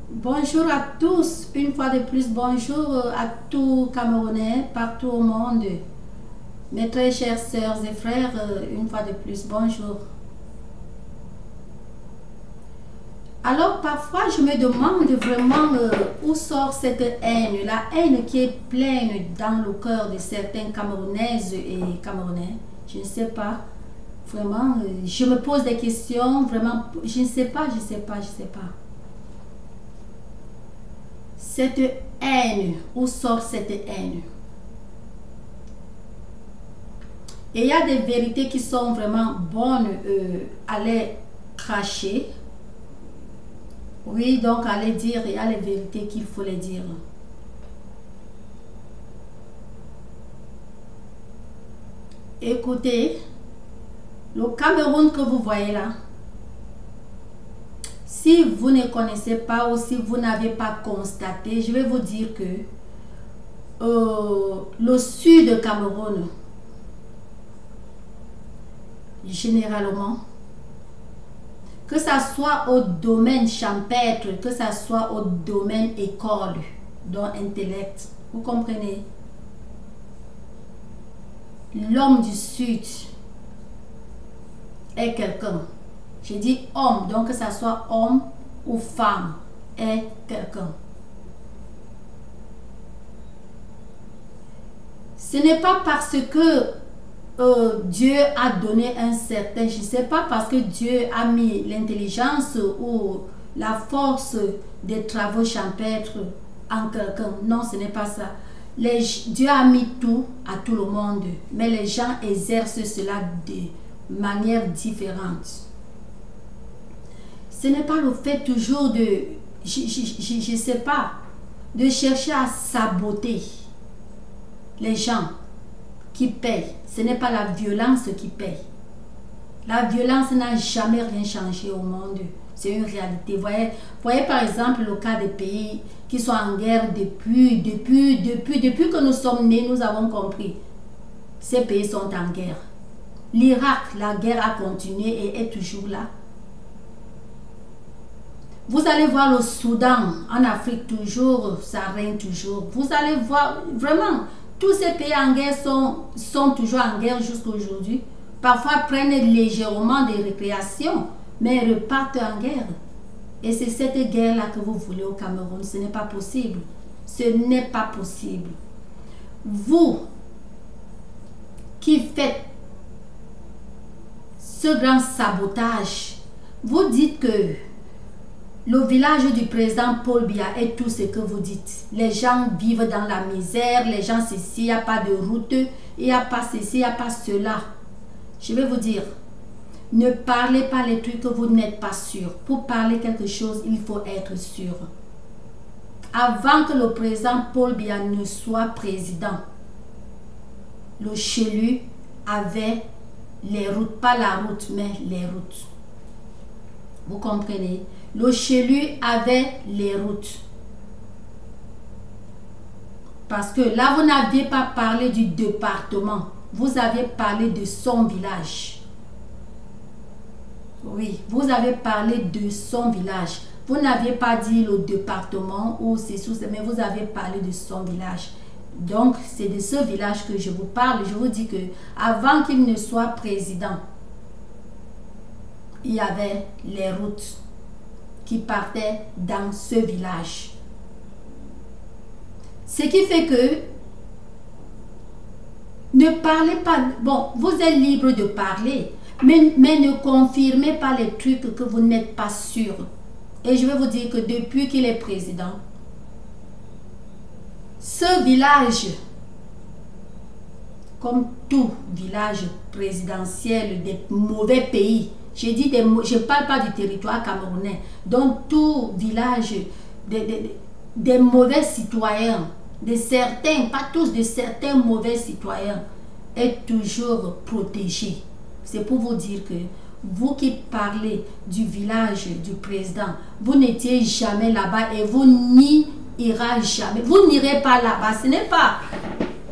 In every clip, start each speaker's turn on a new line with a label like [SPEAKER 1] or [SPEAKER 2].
[SPEAKER 1] Bonjour à tous, une fois de plus, bonjour à tous Camerounais partout au monde. Mes très chères sœurs et frères, une fois de plus, bonjour. Alors parfois je me demande vraiment où sort cette haine, la haine qui est pleine dans le cœur de certaines Camerounaises et Camerounais. Je ne sais pas, vraiment, je me pose des questions, vraiment, je ne sais pas. Cette haine, où sort cette haine? Et il y a des vérités qui sont vraiment bonnes à les cracher. Oui, donc à les dire, il y a les vérités qu'il faut les dire. Écoutez, le Cameroun que vous voyez là, si vous ne connaissez pas ou si vous n'avez pas constaté, je vais vous dire que le sud de Cameroun, généralement, que ça soit au domaine champêtre, que ça soit au domaine école, donc intellect, vous comprenez? L'homme du sud est quelqu'un. Je dis homme, donc que ça soit homme ou femme, est quelqu'un. Ce n'est pas parce que Dieu a donné un certain, je ne sais pas, parce que Dieu a mis l'intelligence ou la force des travaux champêtres en quelqu'un. Non, ce n'est pas ça. Dieu a mis tout à tout le monde, mais les gens exercent cela de manière différente. Ce n'est pas le fait toujours de, je ne sais pas, de chercher à saboter les gens qui payent. Ce n'est pas la violence qui paye. La violence n'a jamais rien changé au monde. C'est une réalité. Voyez par exemple le cas des pays qui sont en guerre depuis que nous sommes nés, nous avons compris. Ces pays sont en guerre. L'Irak, la guerre a continué et est toujours là. Vous allez voir le Soudan, en Afrique toujours, ça règne toujours. Vous allez voir, vraiment, tous ces pays en guerre sont toujours en guerre jusqu'à aujourd'hui. Parfois prennent légèrement des récréations, mais repartent en guerre. Et c'est cette guerre-là que vous voulez au Cameroun. Ce n'est pas possible. Ce n'est pas possible. Vous qui faites ce grand sabotage, vous dites que le village du président Paul Biya est tout ce que vous dites. Les gens vivent dans la misère, les gens ceci, il n'y a pas de route, il n'y a pas ceci, il n'y a pas cela. Je vais vous dire, ne parlez pas les trucs que vous n'êtes pas sûr. Pour parler quelque chose, il faut être sûr. Avant que le président Paul Biya ne soit président, le Chelu avait les routes, pas la route, mais les routes. Vous comprenez? Le Chelu avait les routes. Parce que là, vous n'aviez pas parlé du département. Vous avez parlé de son village. Oui, vous avez parlé de son village. Vous n'aviez pas dit le département ou c'est sous, mais vous avez parlé de son village. Donc, c'est de ce village que je vous parle. Je vous dis que avant qu'il ne soit président, il y avait les routes qui partaient dans ce village. Ce qui fait que ne parlez pas, bon, vous êtes libre de parler, mais ne confirmez pas les trucs que vous n'êtes pas sûr. Et je vais vous dire que depuis qu'il est président, ce village, comme tout village présidentiel des mauvais pays, je ne parle pas du territoire camerounais, donc tout village des mauvais citoyens, de certains, pas tous, de certains mauvais citoyens, est toujours protégé. C'est pour vous dire que vous qui parlez du village du président, vous n'étiez jamais là-bas et vous n'y irez jamais. Vous n'irez pas là-bas. Ce n'est pas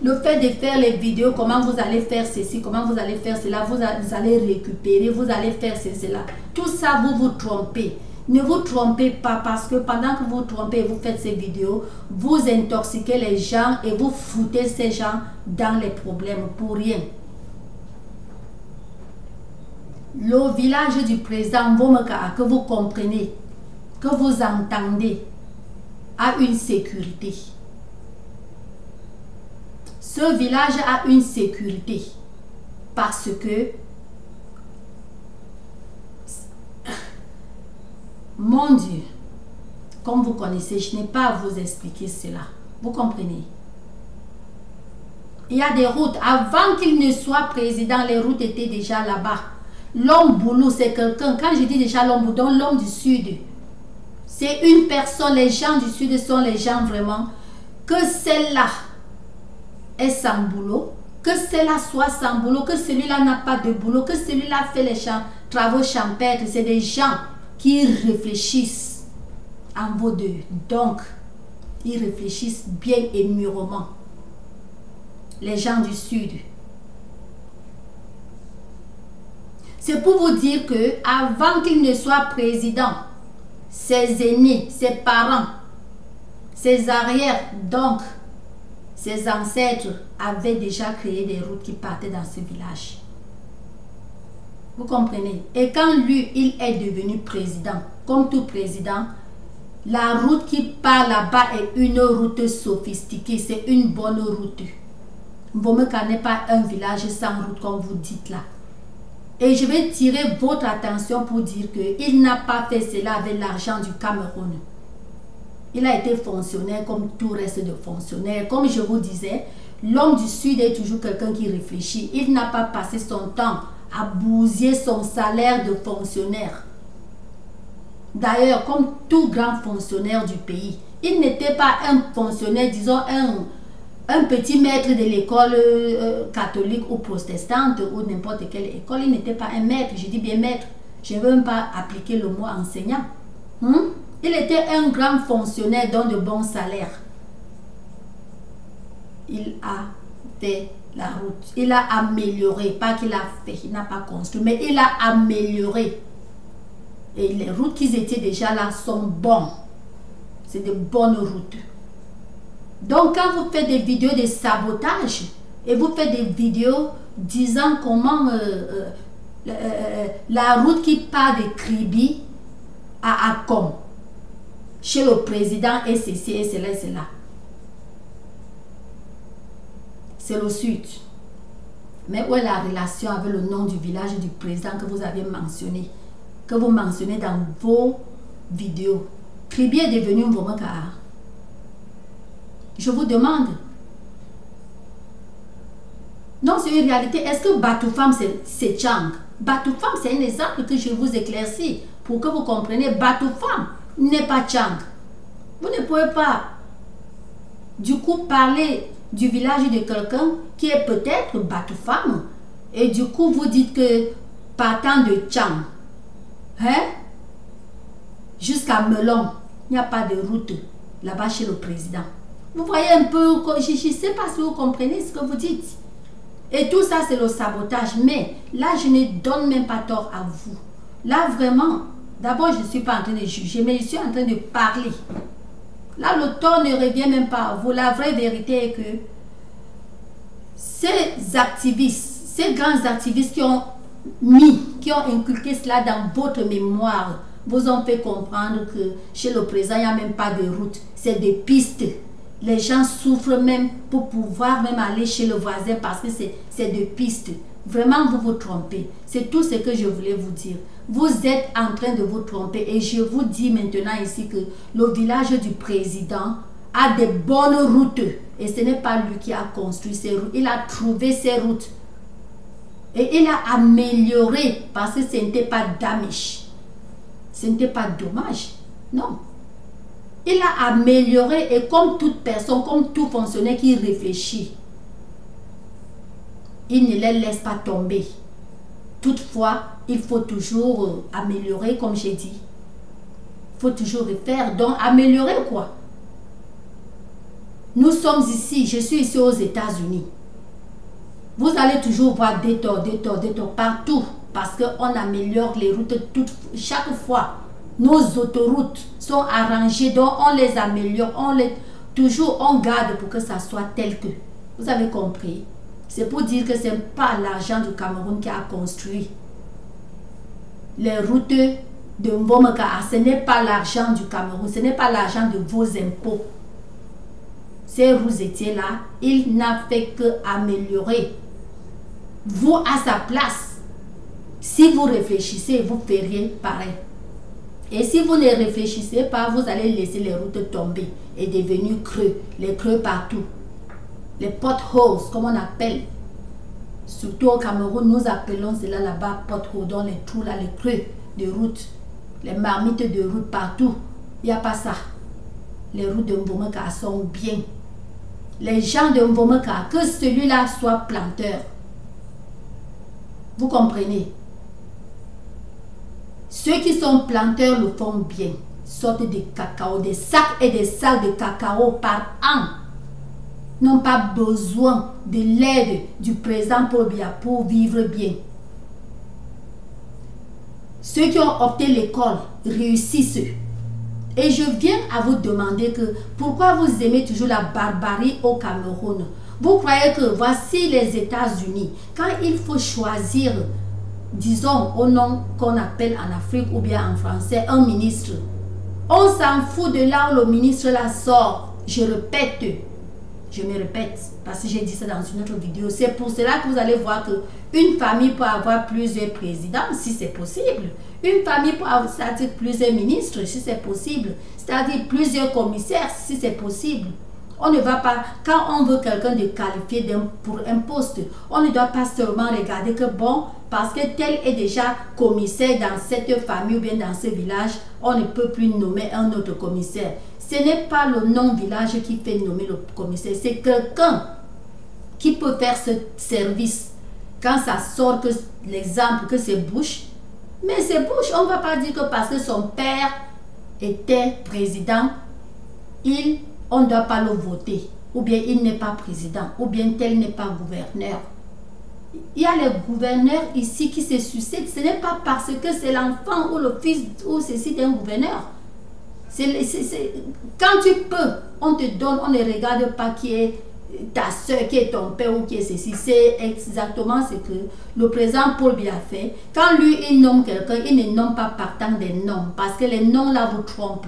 [SPEAKER 1] le fait de faire les vidéos, comment vous allez faire ceci, comment vous allez faire cela, vous allez récupérer, vous allez faire cela. Tout ça, vous vous trompez. Ne vous trompez pas parce que pendant que vous trompez et vous faites ces vidéos, vous intoxiquez les gens et vous foutez ces gens dans les problèmes pour rien. Le village du président Vomeka, que vous comprenez, que vous entendez, a une sécurité. Ce village a une sécurité parce que, mon Dieu, comme vous connaissez, je n'ai pas à vous expliquer cela. Vous comprenez? Il y a des routes. Avant qu'il ne soit président, les routes étaient déjà là-bas. L'homme boulot, c'est quelqu'un, quand je dis déjà l'homme boulot, l'homme du sud, c'est une personne, les gens du sud sont les gens vraiment, que celle-là est sans boulot, que celle-là soit sans boulot, que celui-là n'a pas de boulot, que celui-là fait les travaux champêtres, c'est des gens qui réfléchissent en vos deux. Donc, ils réfléchissent bien et mûrement. Les gens du sud. C'est pour vous dire que avant qu'il ne soit président, ses aînés, ses parents, ses arrières, donc ses ancêtres avaient déjà créé des routes qui partaient dans ce village. Vous comprenez? Et quand lui, il est devenu président, comme tout président, la route qui part là-bas est une route sophistiquée, c'est une bonne route. Vomeka n'est pas un village sans route comme vous dites là. Et je vais tirer votre attention pour dire qu'il n'a pas fait cela avec l'argent du Cameroun. Il a été fonctionnaire comme tout reste de fonctionnaires. Comme je vous disais, l'homme du Sud est toujours quelqu'un qui réfléchit. Il n'a pas passé son temps à bousiller son salaire de fonctionnaire. D'ailleurs, comme tout grand fonctionnaire du pays, il n'était pas un fonctionnaire, disons un petit maître de l'école catholique ou protestante ou n'importe quelle école. Il n'était pas un maître, je dis bien maître. Je ne veux même pas appliquer le mot enseignant. Il était un grand fonctionnaire dans de bons salaires. Il a fait la route. Il a amélioré, pas qu'il a fait, il n'a pas construit, mais il a amélioré. Et les routes qui étaient déjà là sont bonnes. C'est de bonnes routes. Donc quand vous faites des vidéos de sabotage et vous faites des vidéos disant comment la route qui part de Kribi à Akom, chez le président et ceci et cela et cela. C'est le sud. Mais où est la relation avec le nom du village du président que vous avez mentionné, que vous mentionnez dans vos vidéos? Kribi est devenu un Vomeka. Je vous demande. Non, c'est une réalité. Est-ce que Batoufam c'est Tchang? Batoufam, c'est un exemple que je vous éclaircis pour que vous compreniez. Batoufam n'est pas Tchang. Vous ne pouvez pas du coup parler du village de quelqu'un qui est peut-être Batoufam et du coup vous dites que partant de Tchang, hein, jusqu'à Melon, il n'y a pas de route là-bas chez le président. Vous voyez un peu, je ne sais pas si vous comprenez ce que vous dites. Et tout ça, c'est le sabotage. Mais là, je ne donne même pas tort à vous. Là, vraiment, d'abord, je ne suis pas en train de juger, mais je suis en train de parler. Là, le tort ne revient même pas à vous. La vraie vérité est que ces activistes, ces grands activistes qui ont inculqué cela dans votre mémoire, vous ont fait comprendre que chez le président, il n'y a même pas de route. C'est des pistes. Les gens souffrent même pour pouvoir même aller chez le voisin parce que c'est des pistes. Vraiment, vous vous trompez. C'est tout ce que je voulais vous dire. Vous êtes en train de vous tromper et je vous dis maintenant ici que le village du président a des bonnes routes. Et ce n'est pas lui qui a construit ces routes. Il a trouvé ces routes. Et il a amélioré parce que ce n'était pas damage. Ce n'était pas dommage. Non. Il a amélioré et comme toute personne, comme tout fonctionnaire qui réfléchit, il ne les laisse pas tomber. Toutefois, il faut toujours améliorer, comme j'ai dit. Il faut toujours refaire. Donc, améliorer quoi? Nous sommes ici, je suis ici aux États-Unis. Vous allez toujours voir des torts partout. Parce qu'on améliore les routes chaque fois. Nos autoroutes sont arrangées, donc on les améliore, toujours on garde pour que ça soit tel que. Vous avez compris? C'est pour dire que ce n'est pas l'argent du Cameroun qui a construit les routes de Mbomaka. Ce n'est pas l'argent du Cameroun, ce n'est pas l'argent de vos impôts. Ces routes étaient là, il n'a fait que améliorer. Vous, à sa place, si vous réfléchissez, vous feriez pareil. Et si vous ne réfléchissez pas, vous allez laisser les routes tomber et devenir creux, les creux partout. Les potholes, comme on appelle. Surtout au Cameroun, nous appelons cela là-bas potholes, dans les trous là, les creux de route, les marmites de route partout. Il n'y a pas ça. Les routes de Mbomaka sont bien. Les gens de Mbomaka, que celui-là soit planteur. Vous comprenez? Ceux qui sont planteurs le font bien. Sortent de cacao, des sacs et des sacs de cacao par an. N'ont pas besoin de l'aide du président Paul Biya pour vivre bien. Ceux qui ont opté l'école réussissent. Et je viens à vous demander que pourquoi vous aimez toujours la barbarie au Cameroun? Vous croyez que voici les États-Unis, quand il faut choisir, disons au nom qu'on appelle en Afrique ou bien en français, un ministre, on s'en fout de là où le ministre la sort. Je me répète, parce que j'ai dit ça dans une autre vidéo. C'est pour cela que vous allez voir qu'une famille peut avoir plusieurs présidents, si c'est possible. Une famille peut avoir, c'est-à-dire plusieurs ministres, si c'est possible. C'est-à-dire plusieurs commissaires, si c'est possible. On ne va pas, quand on veut quelqu'un de qualifié pour un poste, on ne doit pas seulement regarder que bon, parce que tel est déjà commissaire dans cette famille ou bien dans ce village, on ne peut plus nommer un autre commissaire. Ce n'est pas le non-village qui fait nommer le commissaire, c'est quelqu'un qui peut faire ce service. Quand ça sort, que l'exemple que c'est Bush, mais c'est Bush, on ne va pas dire que parce que son père était président, on ne doit pas le voter, ou bien il n'est pas président, ou bien tel n'est pas gouverneur. Il y a les gouverneurs ici qui se suscitent, ce n'est pas parce que c'est l'enfant ou le fils ou ceci d'un gouverneur. Quand tu peux, on te donne, on ne regarde pas qui est ta soeur, qui est ton père ou qui est ceci. C'est exactement ce que le président Paul Biya fait. Quand lui, il nomme quelqu'un, il ne nomme pas partant des noms, parce que les noms là vous trompent.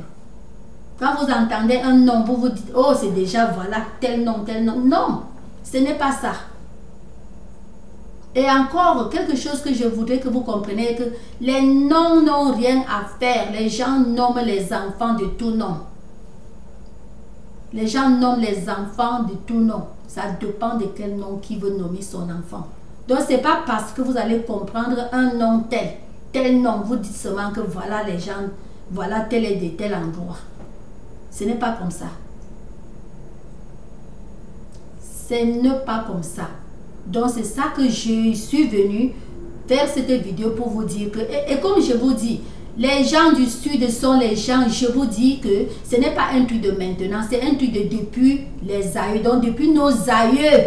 [SPEAKER 1] Quand vous entendez un nom, vous vous dites, oh c'est déjà voilà, tel nom, tel nom. Non, ce n'est pas ça. Et encore, quelque chose que je voudrais que vous compreniez, que les noms n'ont rien à faire. Les gens nomment les enfants de tout nom. Les gens nomment les enfants de tout nom. Ça dépend de quel nom qui veut nommer son enfant. Donc, ce n'est pas parce que vous allez comprendre un nom tel nom, vous dites seulement que voilà les gens, voilà tel est de tel endroit. Ce n'est pas comme ça. Ce n'est pas comme ça. Donc c'est ça que je suis venue faire cette vidéo pour vous dire que, et comme je vous dis, les gens du sud sont les gens, je vous dis que ce n'est pas un truc de maintenant, c'est un truc de depuis les aïeux, donc depuis nos aïeux,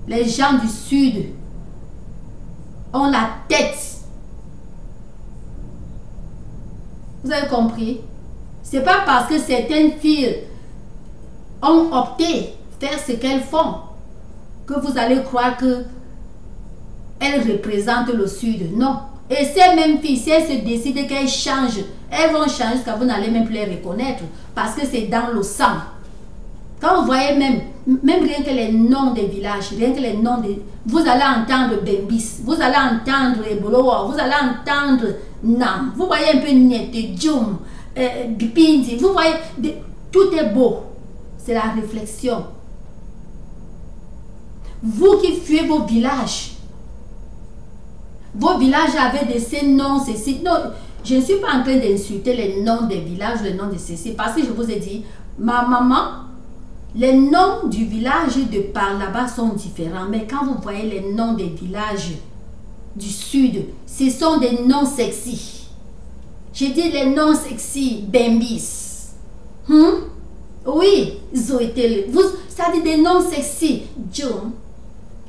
[SPEAKER 1] les gens du sud ont la tête. Vous avez compris? C'est pas parce que certaines filles ont opté faire ce qu'elles font que vous allez croire que elles représentent le sud. Non. Et ces mêmes filles, si elles se décident qu'elles changent, elles vont changer jusqu'à vous n'allez même plus les reconnaître. Parce que c'est dans le sang. Quand vous voyez même rien que les noms des villages, rien que les noms des... Vous allez entendre Bembis, vous allez entendre Eboloa, vous allez entendre Nam. Vous voyez un peu Niete, Djoum, Bipindi. Vous voyez, tout est beau. C'est la réflexion. Vous qui fuyez vos villages avaient de ces noms, ceci. Non, je ne suis pas en train d'insulter les noms des villages, les noms de ceci, parce que je vous ai dit, ma maman, les noms du village de par là-bas sont différents, mais quand vous voyez les noms des villages du sud, ce sont des noms sexy. Je dis les noms sexy, Bembis. Oui, Zoétel. Ça dit des noms sexy, John.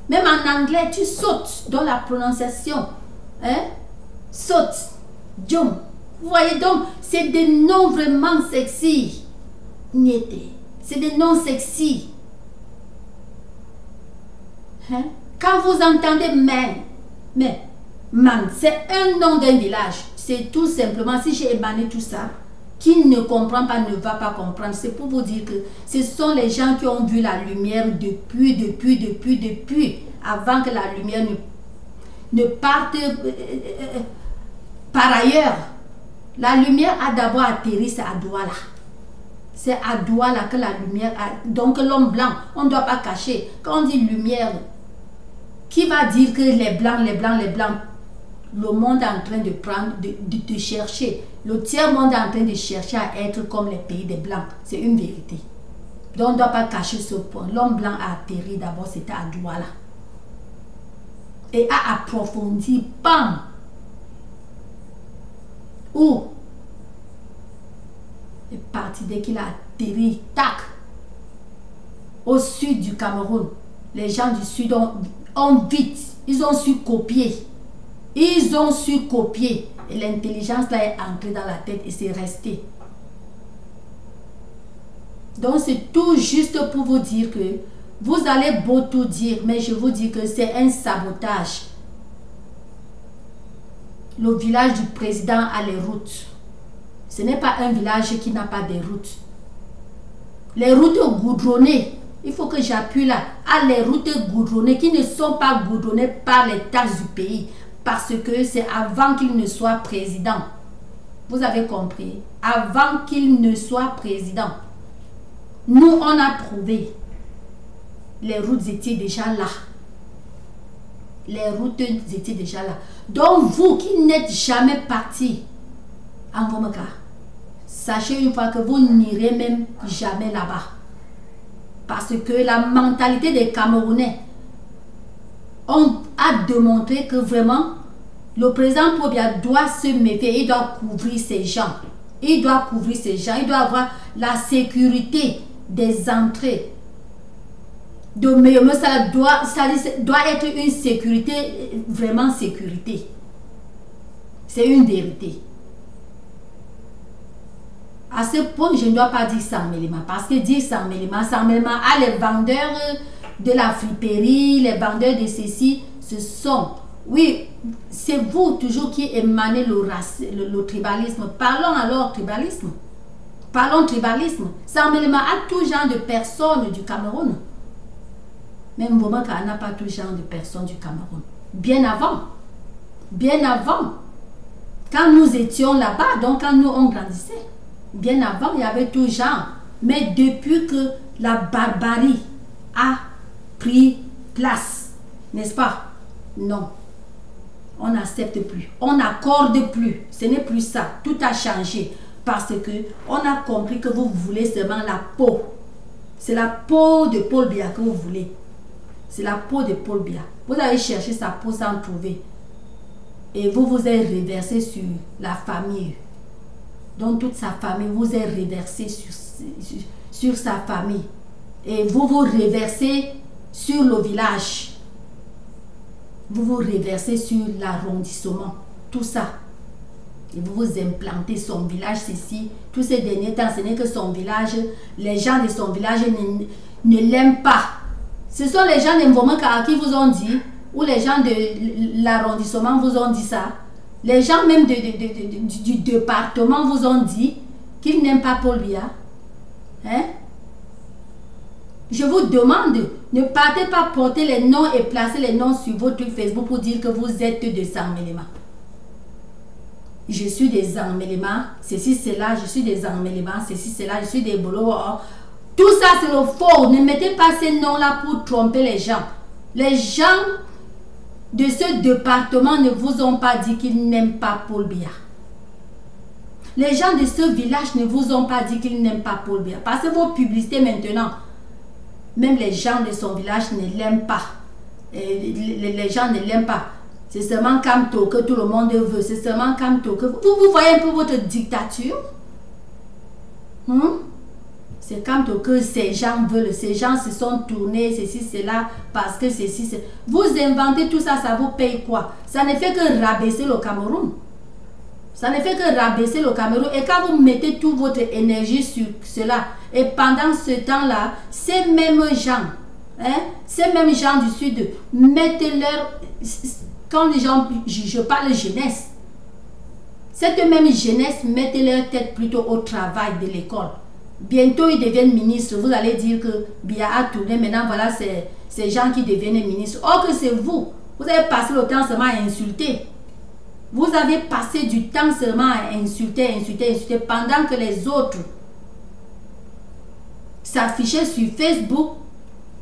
[SPEAKER 1] Même en anglais, tu sautes dans la prononciation. Hein? Saute. Jum. Vous voyez donc, c'est des noms vraiment sexy. Niete. C'est des noms sexy. Hein? Quand vous entendez mais, man, c'est un nom d'un village. C'est tout simplement, si j'ai émané tout ça, qui ne comprend pas ne va pas comprendre. C'est pour vous dire que ce sont les gens qui ont vu la lumière depuis, avant que la lumière ne parte par ailleurs. La lumière a d'abord atterri, c'est à Douala. C'est à Douala que la lumière a... Donc l'homme blanc, on ne doit pas cacher. Quand on dit lumière, qui va dire que les blancs, le monde est en train de prendre, de chercher. Le tiers-monde est en train de chercher à être comme les pays des blancs. C'est une vérité. Donc on ne doit pas cacher ce point. L'homme blanc a atterri d'abord, c'était à Douala. Et a approfondi, bam! Où? Il est parti dès qu'il a atterri, tac! Au sud du Cameroun. Les gens du sud ont vite, ils ont su copier. Ils ont su copier. Et l'intelligence là est entrée dans la tête et c'est resté. Donc c'est tout juste pour vous dire que vous allez beau tout dire, mais je vous dis que c'est un sabotage. Le village du président a les routes. Ce n'est pas un village qui n'a pas de routes. Les routes goudronnées, il faut que j'appuie là, à les routes goudronnées qui ne sont pas goudronnées par les taxes du pays. Parce que c'est avant qu'il ne soit président. Vous avez compris? Avant qu'il ne soit président. Nous, on a prouvé. Les routes étaient déjà là. Les routes étaient déjà là. Donc, vous qui n'êtes jamais parti en Vomaka, sachez une fois que vous n'irez même jamais là-bas. Parce que la mentalité des Camerounais, on a démontré que vraiment, le président Paul Biya doit se méfier, il doit couvrir ses gens. Il doit couvrir ses gens, il doit avoir la sécurité des entrées. Ça doit être une sécurité, vraiment sécurité. C'est une vérité. À ce point, je ne dois pas dire Sanmelema, parce que dire Sanmelema a les vendeurs de la friperie, les vendeurs de ceci, ce sont, oui, c'est vous toujours qui émanez le tribalisme. Parlons alors tribalisme. Parlons tribalisme. Sanmelema a tout genre de personnes du Cameroun. Même Vomaka n'a pas tout genre de personnes du Cameroun. Bien avant. Bien avant. Quand nous étions là-bas, donc quand nous on grandissait, bien avant, il y avait tout genre. Mais depuis que la barbarie a pris place, n'est-ce pas? Non. On n'accepte plus. On n'accorde plus. Ce n'est plus ça. Tout a changé. Parce que on a compris que vous voulez seulement la peau. C'est la peau de Paul Biya que vous voulez. C'est la peau de Paul Biya. Vous allez chercher sa peau sans trouver. Et vous vous êtes reversé sur la famille. Donc toute sa famille, vous êtes reversé sur sa famille. Et vous vous reversez sur le village. Vous vous reversez sur l'arrondissement. Tout ça. Et vous vous implantez son village, ceci. Tous ces derniers temps, ce n'est que son village. Les gens de son village ne l'aiment pas. Ce sont les gens de Mvomaka qui vous ont dit, ou les gens de l'arrondissement vous ont dit ça. Les gens même du département vous ont dit qu'ils n'aiment pas Paul Biya. Hein? Je vous demande, ne partez pas porter les noms et placer les noms sur votre Facebook pour dire que vous êtes de Sanmelema. Je suis des Sanmelema, ceci, cela, je suis des Sanmelema, ceci, cela, je suis des Bolo. Tout ça, c'est le faux. Ne mettez pas ces noms-là pour tromper les gens. Les gens de ce département ne vous ont pas dit qu'ils n'aiment pas Paul Biya. Les gens de ce village ne vous ont pas dit qu'ils n'aiment pas Paul Biya. Parce que vos publicités maintenant, même les gens de son village ne l'aiment pas. Les gens ne l'aiment pas. C'est seulement Kamto que tout le monde veut. C'est seulement Kamto que... Vous voyez un peu votre dictature? C'est Kamto que ces gens veulent. Ces gens se sont tournés, ceci, cela, parce que ceci, c'est... Vous inventez tout ça, ça vous paye quoi? Ça ne fait que rabaisser le Cameroun. Ça ne fait que rabaisser le Cameroun. Et quand vous mettez toute votre énergie sur cela, et pendant ce temps-là, ces mêmes gens du Sud mettent leur... Quand les gens... Je parle de jeunesse. Cette même jeunesse mettent leur tête plutôt au travail de l'école. Bientôt, ils deviennent ministres. Vous allez dire que Biya a tourné. Maintenant, voilà, ces gens qui deviennent ministres. Or que c'est vous. Vous avez passé le temps seulement à insulter. Vous avez passé du temps seulement à insulter, pendant que les autres s'affichaient sur Facebook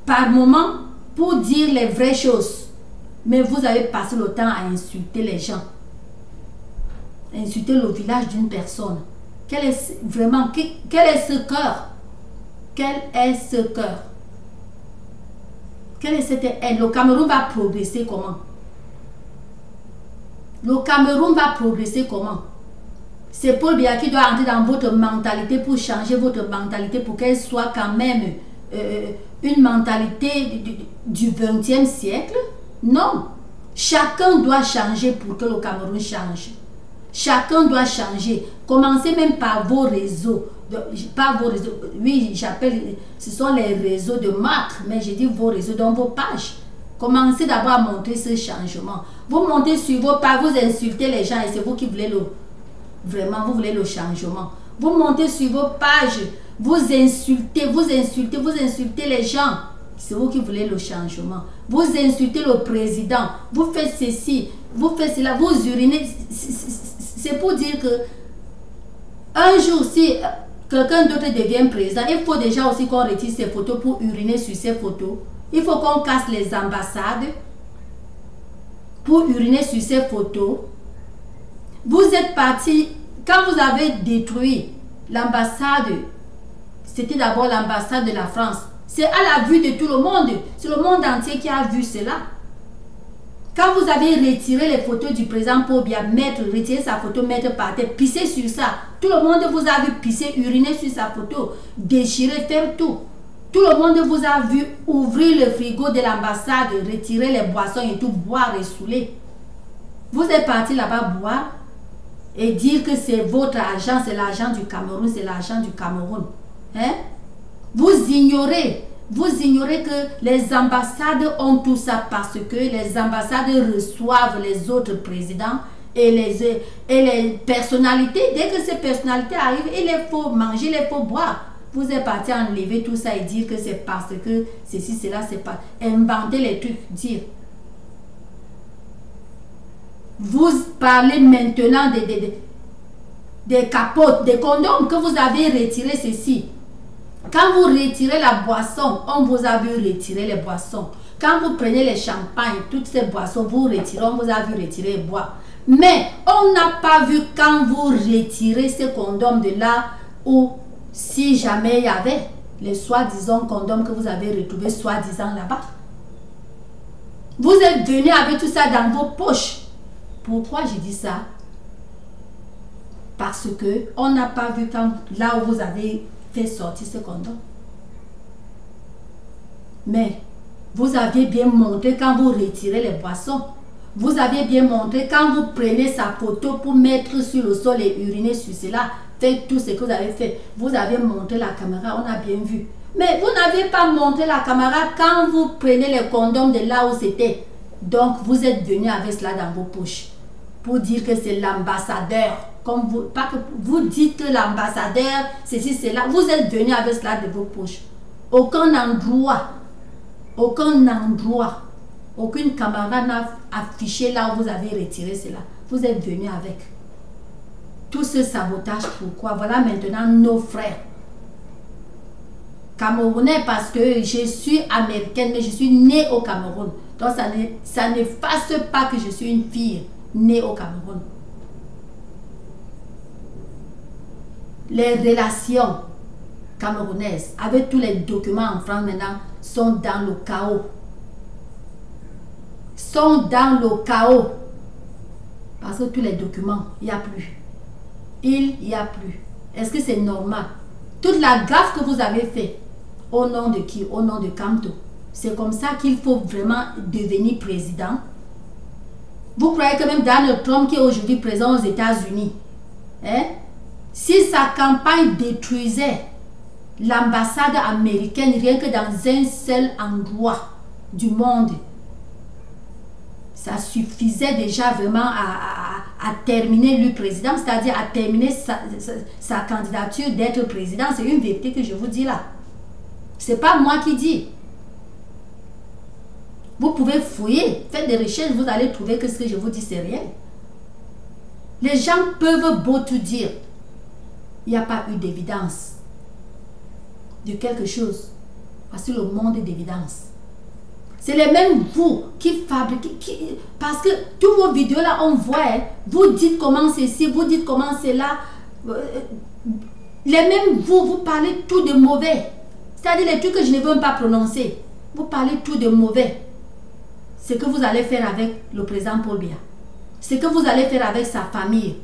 [SPEAKER 1] par moment pour dire les vraies choses. Mais vous avez passé le temps à insulter les gens. Insulter le village d'une personne. Quel est ce cœur? Quel est ce cœur? Quelle est cette haine? Le Cameroun va progresser comment? Le Cameroun va progresser comment? C'est Paul Biya qui doit entrer dans votre mentalité pour changer votre mentalité pour qu'elle soit quand même une mentalité du 20e siècle? Non. Chacun doit changer pour que le Cameroun change. Chacun doit changer. Commencez même par vos réseaux. Oui, j'appelle, ce sont les réseaux de marque, mais je dis vos réseaux, dans vos pages. Commencez d'abord à montrer ce changement. Vous montez sur vos pages, vous insultez les gens et c'est vous qui voulez vraiment, vous voulez le changement. Vous montez sur vos pages, vous insultez les gens. C'est vous qui voulez le changement. Vous insultez le président, vous faites ceci, vous faites cela, vous urinez. C'est pour dire que un jour, si quelqu'un d'autre devient président, il faut déjà aussi qu'on retire ses photos pour uriner sur ces photos. Il faut qu'on casse les ambassades pour uriner sur ces photos. Vous êtes parti, quand vous avez détruit l'ambassade, c'était d'abord l'ambassade de la France. C'est à la vue de tout le monde. C'est le monde entier qui a vu cela. Quand vous avez retiré les photos du président Paul Biya, retirer sa photo, mettre par terre, pisser sur ça, tout le monde vous a vu pisser, uriner sur sa photo, déchirer, faire tout. Tout le monde vous a vu ouvrir le frigo de l'ambassade, retirer les boissons et tout, boire et saouler. Vous êtes parti là-bas boire et dire que c'est votre argent, c'est l'argent du Cameroun, c'est l'argent du Cameroun. Hein? Vous ignorez que les ambassades ont tout ça parce que les ambassades reçoivent les autres présidents et les personnalités. Dès que ces personnalités arrivent, il les faut manger, il les faut boire. Vous êtes parti enlever tout ça et dire que c'est parce que ceci, cela, c'est pas... Inventer les trucs, dire. Vous parlez maintenant des capotes, des condoms que vous avez retiré ceci. Quand vous retirez la boisson, on vous a vu retirer les boissons. Quand vous prenez les champagnes, toutes ces boissons, vous retirez, on vous a vu retirer et boire. Mais on n'a pas vu quand vous retirez ces condoms de là où, si jamais il y avait les soi-disant condoms que vous avez retrouvés soi-disant là-bas. Vous êtes venu avec tout ça dans vos poches. Pourquoi je dis ça? Parce que on n'a pas vu quand, là où vous avez fait sortir ce condom. Mais vous aviez bien montré quand vous retirez les boissons. Vous aviez bien montré quand vous prenez sa photo pour mettre sur le sol et uriner sur cela. Faites tout ce que vous avez fait. Vous avez montré la caméra, on a bien vu. Mais vous n'avez pas montré la caméra quand vous prenez les condoms de là où c'était. Donc vous êtes venu avec cela dans vos poches. Pour dire que c'est l'ambassadeur. Comme vous, pas que vous dites que l'ambassadeur, ceci, cela. Vous êtes venu avec cela de vos poches. Aucun endroit, aucune caméra n'a affiché là où vous avez retiré cela. Vous êtes venu avec. Tout ce sabotage, pourquoi? Voilà maintenant nos frères Camerounais, parce que je suis américaine, mais je suis née au Cameroun. Donc ça n'efface pas que je suis une fille née au Cameroun. Les relations camerounaises avec tous les documents en France maintenant sont dans le chaos. Sont dans le chaos. Parce que tous les documents, il n'y a plus. Il n'y a plus. Est-ce que c'est normal? Toute la gaffe que vous avez fait, au nom de qui? Au nom de Kamto. C'est comme ça qu'il faut vraiment devenir président. Vous croyez que même Donald Trump, qui est aujourd'hui présent aux États-Unis, hein, si sa campagne détruisait l'ambassade américaine rien que dans un seul endroit du monde, ça suffisait déjà vraiment à terminer le président, c'est-à-dire à terminer sa candidature d'être président. C'est une vérité que je vous dis là. C'est pas moi qui dis. Vous pouvez fouiller, faites des recherches, vous allez trouver que ce que je vous dis c'est réel. Les gens peuvent beau tout dire, il n'y a pas eu d'évidence de quelque chose. Voici le monde d'évidence. C'est les mêmes vous qui fabriquez, parce que toutes vos vidéos là, on voit, hein, vous dites comment c'est ci, vous dites comment c'est là. Les mêmes vous parlez tout de mauvais. C'est-à-dire les trucs que je ne veux même pas prononcer. Vous parlez tout de mauvais. Ce que vous allez faire avec le président Paul Biya. Ce que vous allez faire avec sa famille.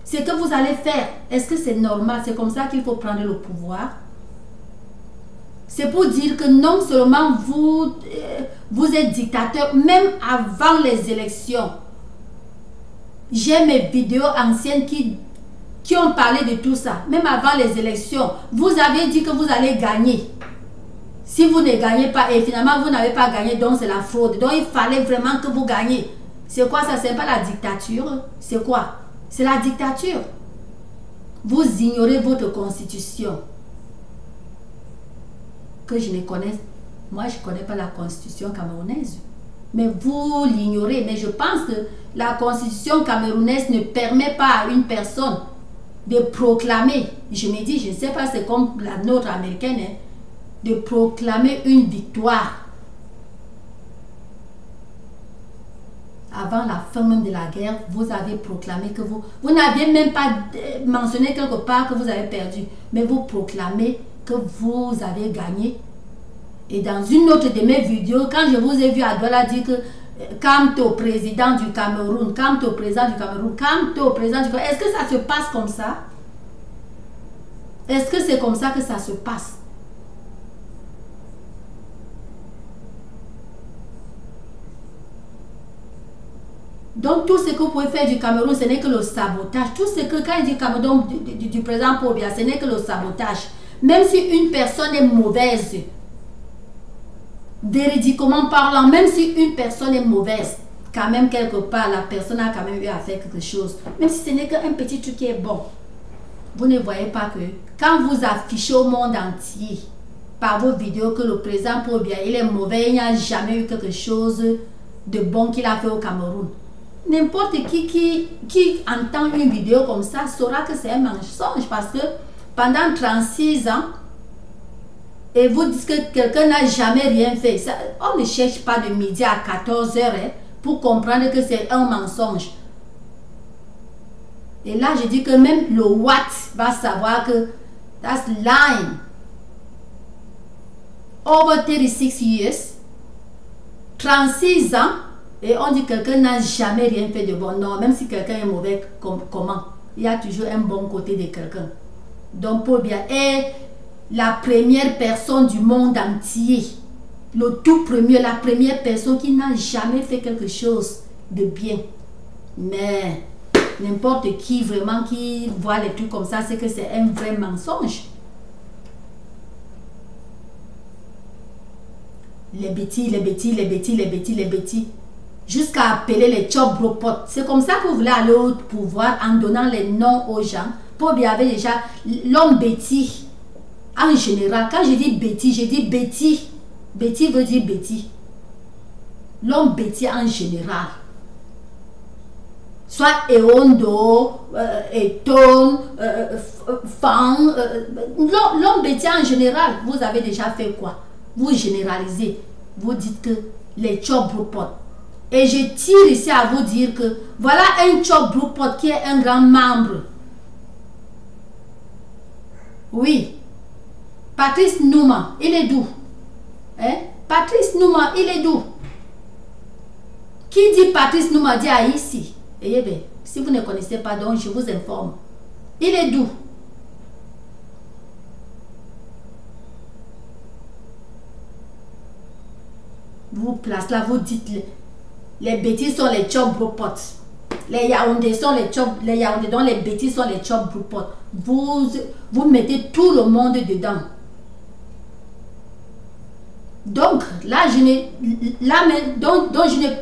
[SPEAKER 1] Ce que vous allez faire. Est-ce que c'est normal? C'est comme ça qu'il faut prendre le pouvoir? C'est pour dire que non seulement vous êtes dictateur, même avant les élections. J'ai mes vidéos anciennes qui ont parlé de tout ça. Même avant les élections, vous avez dit que vous allez gagner. Si vous ne gagnez pas, et finalement vous n'avez pas gagné, donc c'est la fraude. Donc il fallait vraiment que vous gagnez. C'est quoi ça? C'est pas la dictature. C'est quoi? C'est la dictature. Vous ignorez votre constitution. Que je ne connais, moi je ne connais pas la constitution camerounaise. Mais vous l'ignorez. Mais je pense que la constitution camerounaise ne permet pas à une personne de proclamer, je me dis, je ne sais pas, c'est comme la nôtre américaine, hein, de proclamer une victoire avant la fin même de la guerre. Vous avez proclamé que vous n'aviez même pas mentionné quelque part que vous avez perdu, mais vous proclamez que vous avez gagné. Et dans une autre de mes vidéos, quand je vous ai vu à Douala dire que quand au président du Cameroun, quand au président du Cameroun, quand au président du Cameroun, est-ce que ça se passe comme ça? Est-ce que c'est comme ça que ça se passe? Donc tout ce que vous pouvez faire du Cameroun, ce n'est que le sabotage. Tout ce que, quand il dit Cameroun du président Paul Biya, ce n'est que le sabotage. Même si une personne est mauvaise, véridiquement parlant, même si une personne est mauvaise, quand même quelque part, la personne a quand même eu à faire quelque chose. Même si ce n'est qu'un petit truc qui est bon. Vous ne voyez pas que quand vous affichez au monde entier, par vos vidéos, que le président Paul Biya, il est mauvais, il n'y a jamais eu quelque chose de bon qu'il a fait au Cameroun. N'importe qui entend une vidéo comme ça saura que c'est un mensonge, parce que pendant 36 ans, et vous dites que quelqu'un n'a jamais rien fait. Ça, on ne cherche pas de midi à 14 h hein, pour comprendre que c'est un mensonge. Et là, je dis que même le Watt va savoir que that's lying. Over 36 years, 36 ans, et on dit que quelqu'un n'a jamais rien fait de bon. Non, même si quelqu'un est mauvais, comment? Il y a toujours un bon côté de quelqu'un. Donc Paul Biya est la première personne du monde entier, le tout premier, la première personne qui n'a jamais fait quelque chose de bien. Mais n'importe qui vraiment qui voit les trucs comme ça, c'est que c'est un vrai mensonge. Les bêtises, les bêtises, les bêtises, les bêtises, les bêtises. Jusqu'à appeler les Chobropot. C'est comme ça que vous voulez aller au pouvoir en donnant les noms aux gens. Paul Biya avait déjà l'homme bêtise. En général, quand je dis bêtise, je dis bêtise. Bêtise veut dire bêtise. L'homme bêtise en général. Soit Eondo, Eton, Fan. L'homme bêtise en général, vous avez déjà fait quoi? Vous généralisez. Vous dites que les Chobropot. Et je tire ici à vous dire que voilà un Chobropot qui est un grand membre. Oui. Patrice Nouma, il est d'où? Hein? Patrice Nouma, il est d'où? Qui dit Patrice Nouma dit ici? Eh bien, si vous ne connaissez pas, donc je vous informe. Il est d'où? Vous placez là, vous dites les bêtises sont les Chobropot. les Yaoundé sont les chop, les Yaoundé dont les bêtises sont les chop broupot. Vous mettez tout le monde dedans. Donc, là, je ne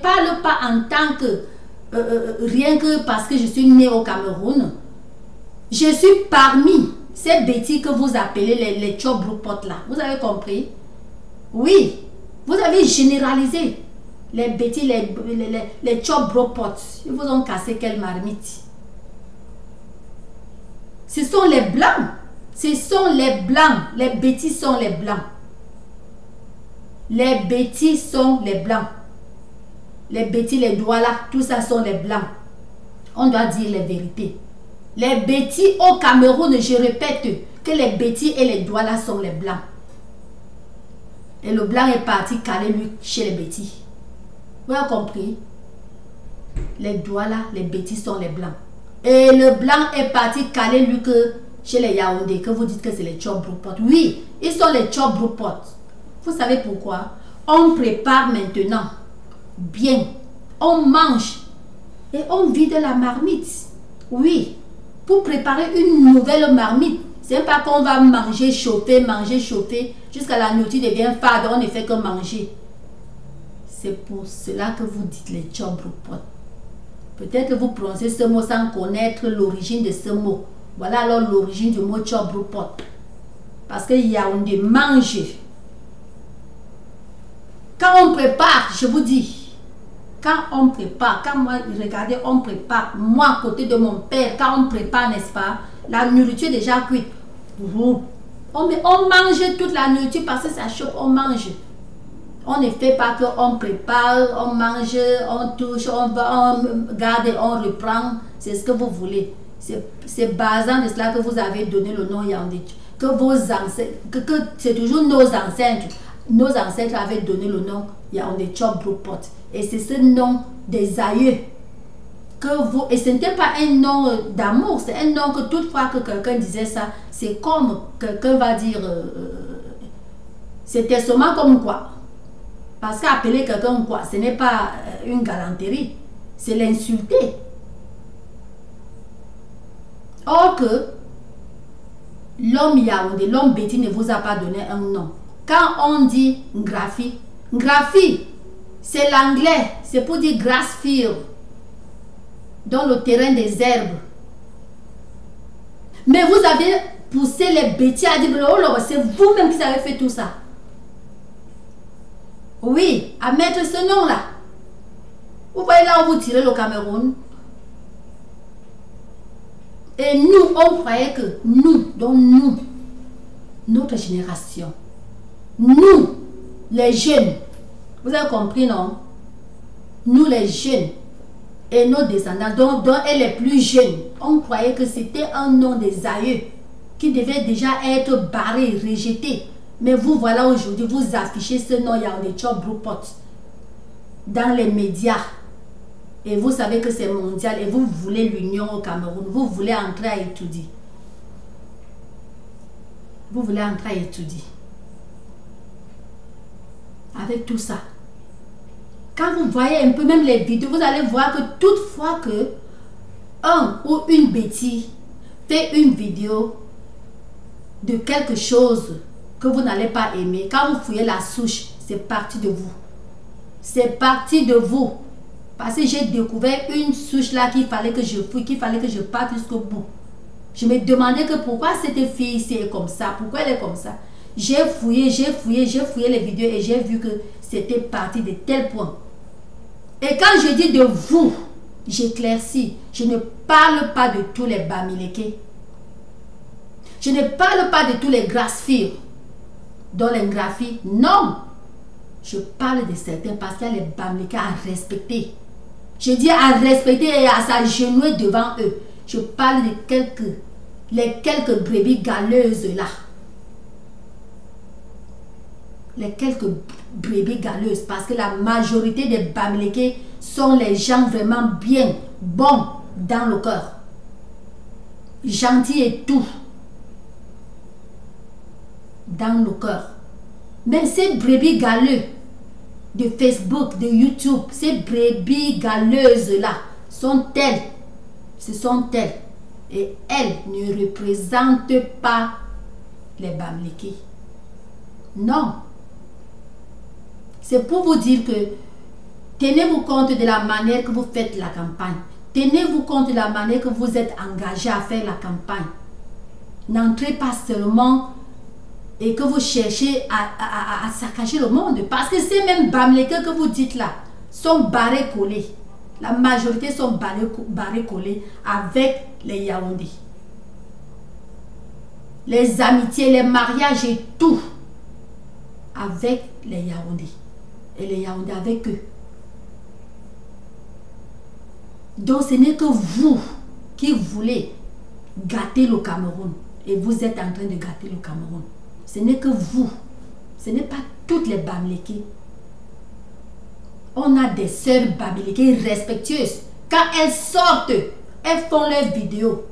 [SPEAKER 1] parle pas en tant que, rien que parce que je suis né au Cameroun. Je suis parmi ces bêtises que vous appelez les chop broupot là. Vous avez compris? Oui, vous avez généralisé. Les bêtises, les chop broupot. Ils vous ont cassé quelle marmite? Ce sont les blancs. Ce sont les blancs. Les bêtises sont les blancs. Les bêtises sont les blancs. Les bêtises, les doigts là, tout ça sont les blancs. On doit dire les vérités. Les bêtises au Cameroun, je répète que les bêtises et les doigts là sont les blancs. Et le blanc est parti caler lui chez les bêtises. Vous avez compris? Les doigts là, les bêtises sont les blancs. Et le blanc est parti caler lui que chez les Yaoundé, que vous dites que c'est les chop broupot. Oui, ils sont les chop broupot. Vous savez pourquoi? On prépare maintenant bien, on mange et on vide la marmite. Oui, pour préparer une nouvelle marmite. C'est pas qu'on va manger chauffer, jusqu'à la nourriture devient fade, on ne fait que manger. C'est pour cela que vous dites les chop broupot. Peut-être que vous prononcez ce mot sans connaître l'origine de ce mot. Voilà alors l'origine du mot chop broupot. Parce qu'il y a on de manger. Quand on prépare, je vous dis, quand on prépare, quand moi, regardez, on prépare, moi, à côté de mon père, quand on prépare, n'est-ce pas, la nourriture déjà cuite, on mange toute la nourriture parce que ça chauffe, on mange. On ne fait pas qu'on prépare, on mange, on touche, on garde, on reprend, c'est ce que vous voulez. C'est basant de cela que vous avez donné le nom Yaoundé. Que vos ancêtres, que c'est toujours nos ancêtres. Nos ancêtres avaient donné le nom Yaoundé chop broupot. Et c'est ce nom des aïeux que vous... Et ce n'était pas un nom d'amour, c'est un nom que toutefois que quelqu'un disait ça, c'est comme quelqu'un va dire... c'était seulement comme quoi. Parce qu'appeler quelqu'un quoi, ce n'est pas une galanterie, c'est l'insulter. Or que l'homme Yaoundé, l'homme bêtis ne vous a pas donné un nom. Quand on dit graphie, c'est l'anglais, c'est pour dire grass field, dans le terrain des herbes. Mais vous avez poussé les bêtis à dire, oh, c'est vous-même qui avez fait tout ça. Oui, à mettre ce nom-là. Vous voyez là où vous tirez le Cameroun. Et nous, on croyait que nous, notre génération, nous, les jeunes, vous avez compris, non? Nous, les jeunes, et nos descendants, dont elle est plus jeune, on croyait que c'était un nom des aïeux qui devait déjà être barré, rejeté. Mais vous voilà aujourd'hui, vous affichez ce nom Yaoundé chop broupot dans les médias. Et vous savez que c'est mondial et vous voulez l'union au Cameroun. Vous voulez entrer à étudier. Vous voulez entrer à étudier. Avec tout ça. Quand vous voyez un peu même les vidéos, vous allez voir que toutefois que un ou une bêtise fait une vidéo de quelque chose que vous n'allez pas aimer, quand vous fouillez la souche, c'est parti de vous. C'est parti de vous. Parce que j'ai découvert une souche là qu'il fallait que je fouille, qu'il fallait que je parte jusqu'au bout. Je me demandais que pourquoi cette fille ici est comme ça, pourquoi elle est comme ça. J'ai fouillé les vidéos et j'ai vu que c'était parti de tel point. Et quand je dis de vous, j'éclaircis. Je ne parle pas de tous les Bamileke. Je ne parle pas de tous les grass-fields. Dans les graphies, non. Je parle de certains parce qu'il y a les Bamileke à respecter. Je dis à respecter et à s'agenouiller devant eux. Je parle de quelques brebis galeuses là. Les quelques brebis galeuses, parce que la majorité des Bamileke sont les gens vraiment bien, bons dans le cœur. Gentils et tout. Dans le cœur. Mais ces brebis galeux de Facebook, de YouTube, ces brebis galeuses là, sont elles. Ce sont elles. Et elles ne représentent pas les Bamileke. Non. C'est pour vous dire que tenez-vous compte de la manière que vous faites la campagne. Tenez-vous compte de la manière que vous êtes engagé à faire la campagne. N'entrez pas seulement et que vous cherchez à saccager le monde. Parce que ces mêmes Bamileke que vous dites là sont barrés collés. La majorité sont barrés collés avec les Yaoundé. Les amitiés, les mariages et tout avec les Yaoundé. Et les Yaoundé avec eux. Donc ce n'est que vous qui voulez gâter le Cameroun. Et vous êtes en train de gâter le Cameroun. Ce n'est que vous. Ce n'est pas toutes les Bamileke. On a des sœurs Bamileke respectueuses. Quand elles sortent, elles font leurs vidéos.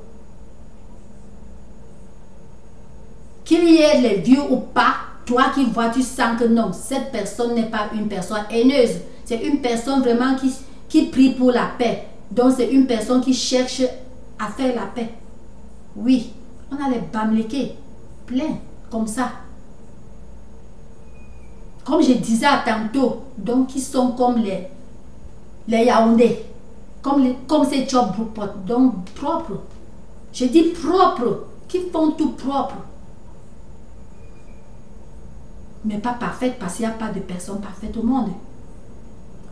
[SPEAKER 1] Qu'il y ait les vieux ou pas, toi qui vois, tu sens que non, cette personne n'est pas une personne haineuse. C'est une personne vraiment qui prie pour la paix. Donc c'est une personne qui cherche à faire la paix. Oui, on a les Bamileke plein comme ça. Comme je disais tantôt, donc ils sont comme les Yaoundé, comme ces Job Brookport, donc propres. Je dis propres, qui font tout propre. Mais pas parfaite parce qu'il n'y a pas de personne parfaite au monde.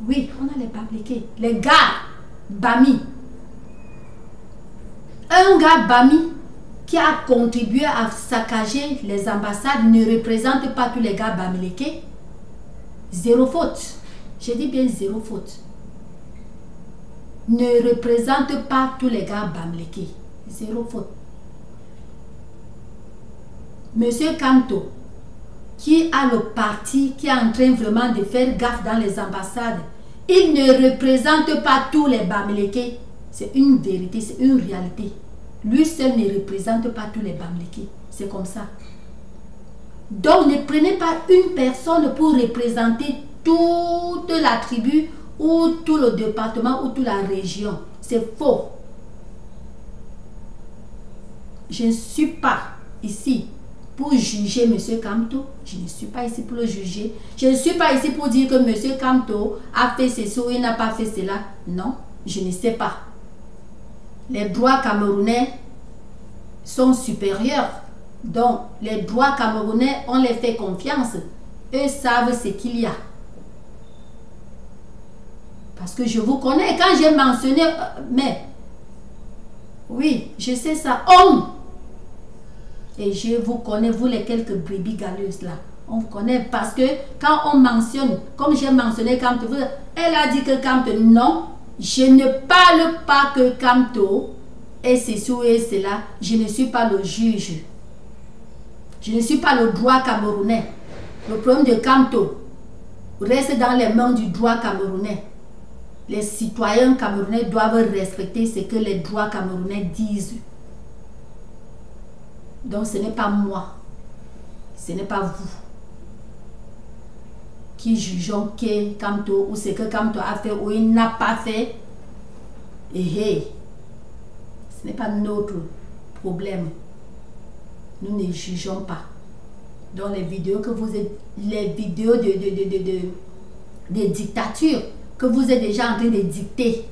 [SPEAKER 1] Oui, on a les Bamileke. Les gars, Bami. Un gars Bami qui a contribué à saccager les ambassades ne représente pas tous les gars Bamileke. Zéro faute. Je dis bien zéro faute. Ne représente pas tous les gars Bamileke. Zéro faute. Monsieur Kamto, qui a le parti qui est en train vraiment de faire gaffe dans les ambassades, il ne représente pas tous les Bamileke. C'est une vérité, c'est une réalité. Lui seul ne représente pas tous les Bamileke. C'est comme ça. Donc ne prenez pas une personne pour représenter toute la tribu ou tout le département ou toute la région. C'est faux. Je ne suis pas ici pour juger M. Kamto. Je ne suis pas ici pour le juger. Je ne suis pas ici pour dire que M. Kamto a fait ceci ou il n'a pas fait cela. Non, je ne sais pas. Les droits camerounais sont supérieurs. Donc, les droits camerounais, on les fait confiance. Eux savent ce qu'il y a. Parce que je vous connais. Quand j'ai mentionné... mais... oui, je sais ça. Homme! Et je vous connais, vous les quelques brebis galeuses là. On vous connaît parce que quand on mentionne, comme j'ai mentionné Kamto, elle a dit que Kamto, non, je ne parle pas que Kamto est ceci ou cela. Je ne suis pas le juge. Je ne suis pas le droit camerounais. Le problème de Kamto reste dans les mains du droit camerounais. Les citoyens camerounais doivent respecter ce que les droits camerounais disent. Donc ce n'est pas moi, ce n'est pas vous qui jugeons que Kamto ou ce que Kamto a fait ou il n'a pas fait. Et ce n'est pas notre problème. Nous ne jugeons pas. Dans les vidéos que vous êtes, les vidéos de dictature que vous êtes déjà en train de dicter.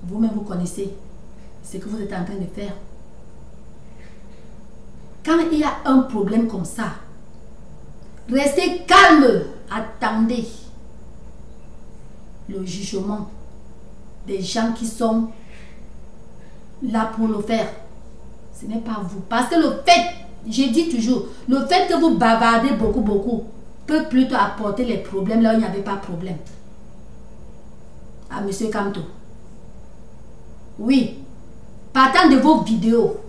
[SPEAKER 1] Vous-même, vous connaissez ce que vous êtes en train de faire. Quand il y a un problème comme ça, restez calme, attendez le jugement des gens qui sont là pour le faire. Ce n'est pas vous. Parce que le fait, je dis toujours, le fait que vous bavardez beaucoup, peut plutôt apporter les problèmes là où il n'y avait pas de problème. À M. Kamto. Oui, partant de vos vidéos.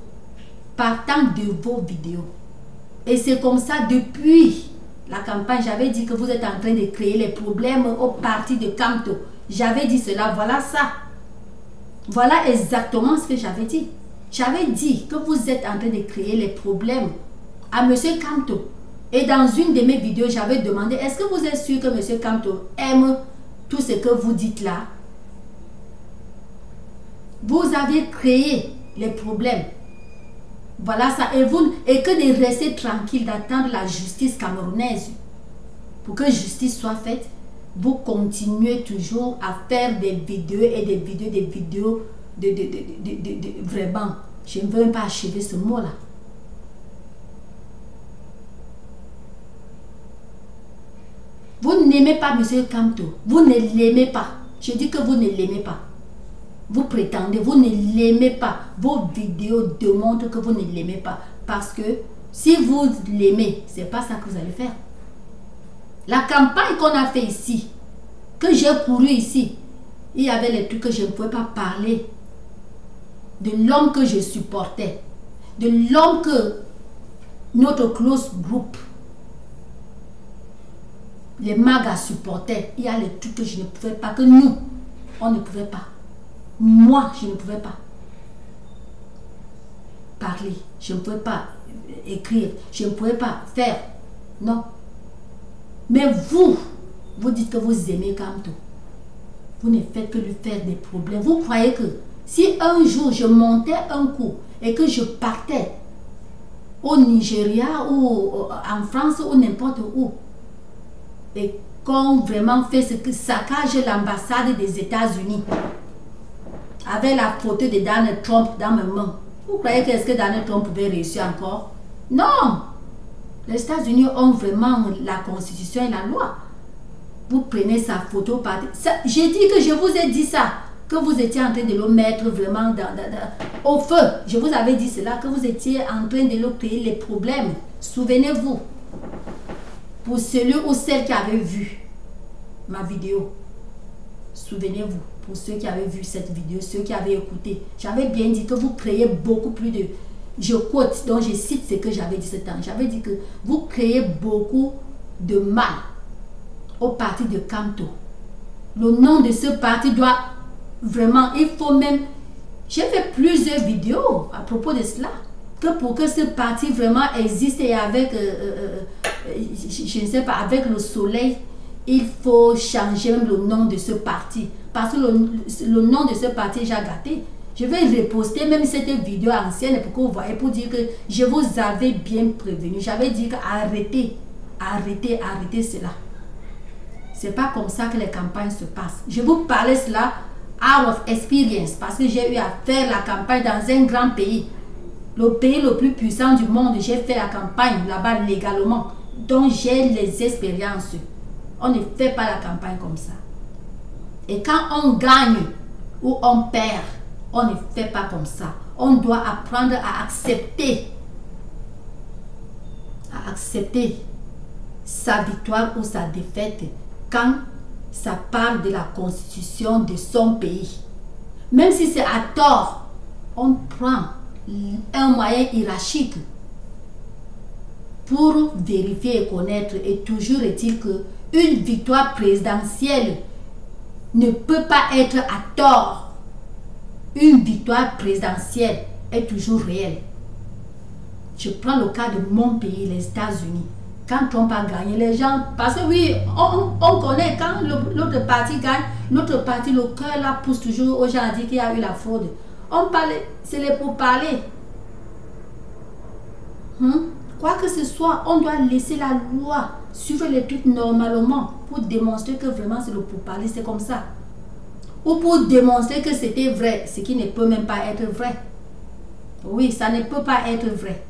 [SPEAKER 1] Et c'est comme ça depuis la campagne. J'avais dit que vous êtes en train de créer les problèmes au parti de Kamto. J'avais dit cela, voilà ça. Voilà exactement ce que j'avais dit. J'avais dit que vous êtes en train de créer les problèmes à M. Kamto. Et dans une de mes vidéos, j'avais demandé, est-ce que vous êtes sûr que M. Kamto aime tout ce que vous dites là? Vous avez créé les problèmes. Voilà ça. Et que de rester tranquille, d'attendre la justice camerounaise. Pour que justice soit faite, vous continuez toujours à faire des vidéos et des vidéos vraiment. Je ne veux même pas achever ce mot-là. Vous n'aimez pas M. Kamto. Vous ne l'aimez pas. Je dis que vous ne l'aimez pas. Vous prétendez, vous ne l'aimez pas. Vos vidéos démontrent que vous ne l'aimez pas. Parce que si vous l'aimez, c'est pas ça que vous allez faire. La campagne qu'on a fait ici, que j'ai couru ici, il y avait les trucs que je ne pouvais pas parler. De l'homme que je supportais. De l'homme que notre close group, les magas supportaient. Il y a les trucs que je ne pouvais pas, que nous, on ne pouvait pas. Moi, je ne pouvais pas parler. Je ne pouvais pas écrire. Je ne pouvais pas faire. Non. Mais vous dites que vous aimez Kamto. Vous ne faites que lui faire des problèmes. Vous croyez que si un jour je montais un coup et que je partais au Nigeria ou en France ou n'importe où, et qu'on vraiment fait ce que saccage l'ambassade des États-Unis avec la photo de Donald Trump dans mes mains, vous croyez que est-ce que Donald Trump pouvait réussir encore? Non! Les États-Unis ont vraiment la constitution et la loi. Vous prenez sa photo j'ai dit que je vous ai dit ça, que vous étiez en train de le mettre vraiment au feu. Je vous avais dit cela, que vous étiez en train de le créer les problèmes. Souvenez-vous. Pour celui ou celle qui avait vu ma vidéo, souvenez-vous, pour ceux qui avaient vu cette vidéo, ceux qui avaient écouté, j'avais bien dit que vous créez beaucoup plus de... Je quote, donc je cite ce que j'avais dit ce temps. J'avais dit que vous créez beaucoup de mal au parti de Kamto. Le nom de ce parti doit vraiment, il faut même... J'ai fait plusieurs vidéos à propos de cela. Que pour que ce parti vraiment existe et avec, je ne sais pas, avec le soleil, il faut changer même le nom de ce parti. Parce que le nom de ce parti est déjà gâté. Je vais reposter même cette vidéo ancienne pour que vous voyez, pour dire que je vous avais bien prévenu. J'avais dit que arrêtez cela. C'est pas comme ça que les campagnes se passent. Je vous parlais cela out of experience parce que j'ai eu à faire la campagne dans un grand pays. Le pays le plus puissant du monde, j'ai fait la campagne là-bas légalement. Donc j'ai les expériences. On ne fait pas la campagne comme ça. Et quand on gagne ou on perd, on ne fait pas comme ça. On doit apprendre à accepter sa victoire ou sa défaite quand ça parle de la constitution de son pays. Même si c'est à tort, on prend un moyen hiérarchique pour vérifier et connaître. Et toujours est-il que une victoire présidentielle ne peut pas être à tort. Une victoire présidentielle est toujours réelle. Je prends le cas de mon pays, les États-Unis. Quand Trump a gagné, les gens... Parce que oui, on connaît, quand l'autre parti gagne, l'autre parti, le cœur là pousse toujours aux gens à dire qu'il y a eu la fraude. On parle, c'est les pourparlers. Quoi que ce soit, on doit laisser la loi suivre les trucs normalement pour démontrer que vraiment c'est le pourparler, c'est comme ça. Ou pour démontrer que c'était vrai, ce qui ne peut même pas être vrai. Oui, ça ne peut pas être vrai.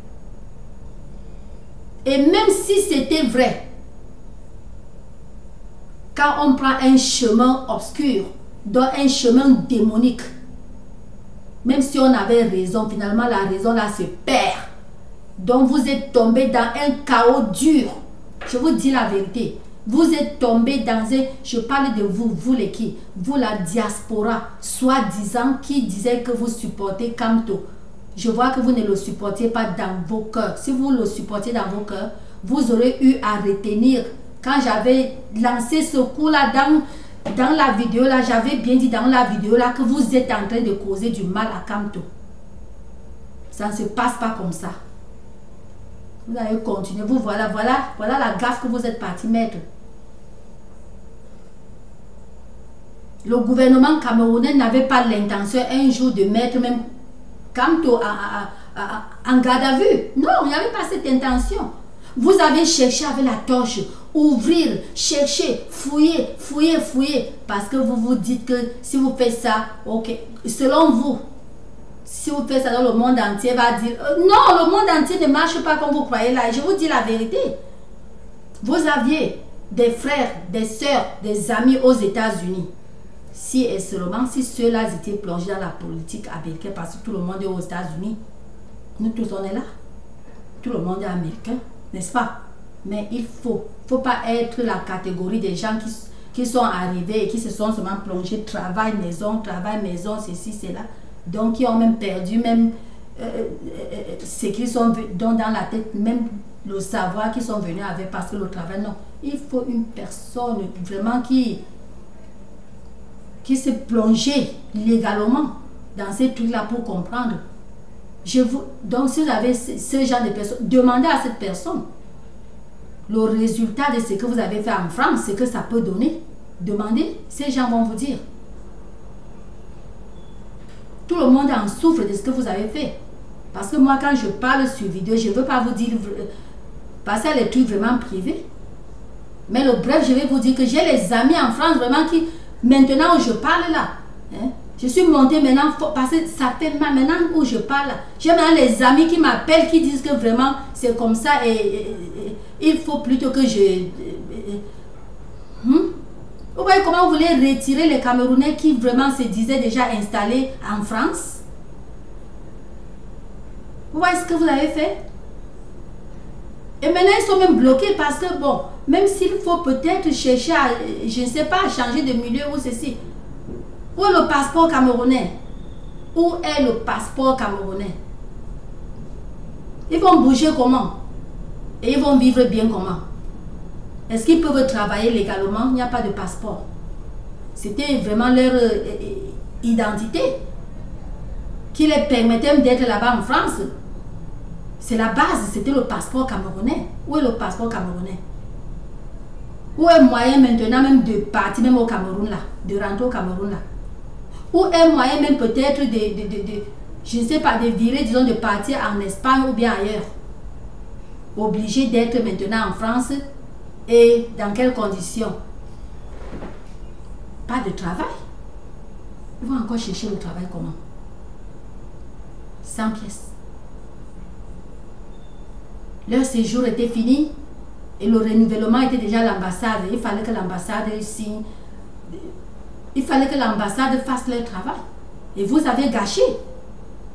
[SPEAKER 1] Et même si c'était vrai, quand on prend un chemin obscur, dans un chemin démonique, même si on avait raison, finalement la raison là se perd. Donc vous êtes tombé dans un chaos dur. Je vous dis la vérité. Vous êtes tombé dans un... Je parle de vous, vous les qui? Vous la diaspora, soi-disant, qui disait que vous supportez Kamto. Je vois que vous ne le supportez pas dans vos cœurs. Si vous le supportez dans vos cœurs, vous aurez eu à retenir. Quand j'avais lancé ce coup-là dans la vidéo, là, j'avais bien dit dans la vidéo là que vous êtes en train de causer du mal à Kamto. Ça ne se passe pas comme ça. Vous allez continuer. Vous voilà la gaffe que vous êtes parti mettre. Le gouvernement camerounais n'avait pas l'intention un jour de mettre même Kamto en garde à vue. Non, il n'y avait pas cette intention. Vous avez cherché avec la torche, ouvrir, chercher, fouiller, parce que vous vous dites que si vous faites ça, ok, selon vous, si vous faites ça dans le monde entier, va dire, non, le monde entier ne marche pas comme vous croyez là. Je vous dis la vérité. Vous aviez des frères, des sœurs, des amis aux États-Unis. Si et seulement si ceux-là étaient plongés dans la politique américaine, parce que tout le monde est aux États-Unis, nous tous on est là. Tout le monde est américain, n'est-ce pas? Mais il faut pas être la catégorie des gens qui sont arrivés et qui se sont seulement plongés travail, maison, ceci, cela. Donc qui ont même perdu même ce qu'ils sont dans la tête, même le savoir qu'ils sont venus avec parce que le travail, non. Il faut une personne vraiment qui s'est plongée légalement dans ces trucs-là pour comprendre. Donc si vous avez ce genre de personnes, demandez à cette personne le résultat de ce que vous avez fait en France, ce que ça peut donner. Demandez, ces gens vont vous dire. Tout le monde en souffre de ce que vous avez fait. Parce que moi, quand je parle sur vidéo, je ne veux pas vous dire, passer à les trucs vraiment privés. Mais le bref, je vais vous dire que j'ai les amis en France vraiment qui, maintenant où je parle là, hein, je suis montée maintenant, parce que ça fait mal, maintenant où je parle, j'ai maintenant les amis qui m'appellent, qui disent que vraiment c'est comme ça et il faut plutôt que je... Vous voyez comment vous voulez retirer les Camerounais qui vraiment se disaient déjà installés en France? Vous voyez ce que vous avez fait? Et maintenant ils sont même bloqués parce que bon, même s'il faut peut-être chercher à, je ne sais pas, à changer de milieu ou ceci. Où est le passeport camerounais? Où est le passeport camerounais? Ils vont bouger comment? Et ils vont vivre bien comment? Est-ce qu'ils peuvent travailler légalement? Il n'y a pas de passeport. C'était vraiment leur identité qui les permettait d'être là-bas en France. C'est la base, c'était le passeport camerounais. Où est le passeport camerounais? Où est moyen maintenant même de partir même au Cameroun là, de rentrer au Cameroun là? Où est moyen même peut-être je ne sais pas, de virer, disons, de partir en Espagne ou bien ailleurs? Obligé d'être maintenant en France. Et dans quelles conditions? Pas de travail. Ils vont encore chercher le travail comment? 100 pièces. Leur séjour était fini et le renouvellement était déjà à l'ambassade. Il fallait que l'ambassade signe. Il fallait que l'ambassade fasse leur travail. Et vous avez gâché.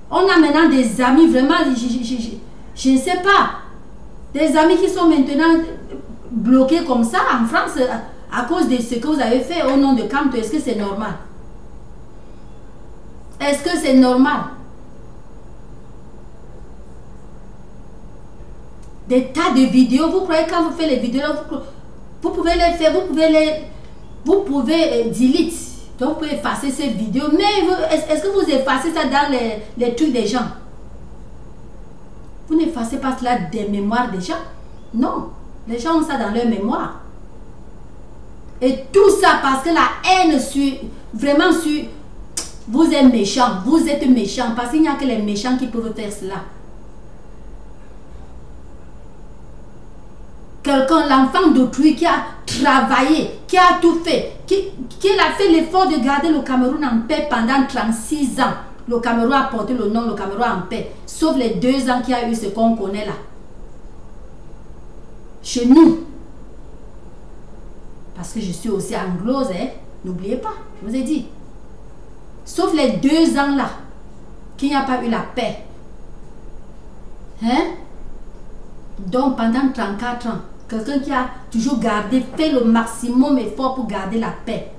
[SPEAKER 1] On a maintenant des amis vraiment, je ne sais pas, des amis qui sont maintenant bloqués comme ça en France à cause de ce que vous avez fait au nom de Kamto. Est-ce que c'est normal? Est-ce que c'est normal? Des tas de vidéos, vous croyez quand vous faites les vidéos, vous pouvez les faire, vous pouvez delete, donc vous pouvez effacer ces vidéos, mais est-ce que vous effacez ça dans les trucs des gens? Vous n'effacez pas cela des mémoires des gens? Non, les gens ont ça dans leur mémoire. Et tout ça parce que la haine vraiment sur... Vous êtes méchants, parce qu'il n'y a que les méchants qui peuvent faire cela. Quelqu'un, l'enfant d'autrui qui a travaillé, qui a tout fait, qui a fait l'effort de garder le Cameroun en paix pendant 36 ans. Le Cameroun a porté le nom, le Cameroun en paix. Sauf les 2 ans qu'il y a eu ce qu'on connaît là. Chez nous. Parce que je suis aussi anglose, hein. N'oubliez pas, je vous ai dit. Sauf les 2 ans là, qu'il n'y a pas eu la paix. Hein? Donc pendant 34 ans, quelqu'un qui a toujours gardé, fait le maximum effort pour garder la paix.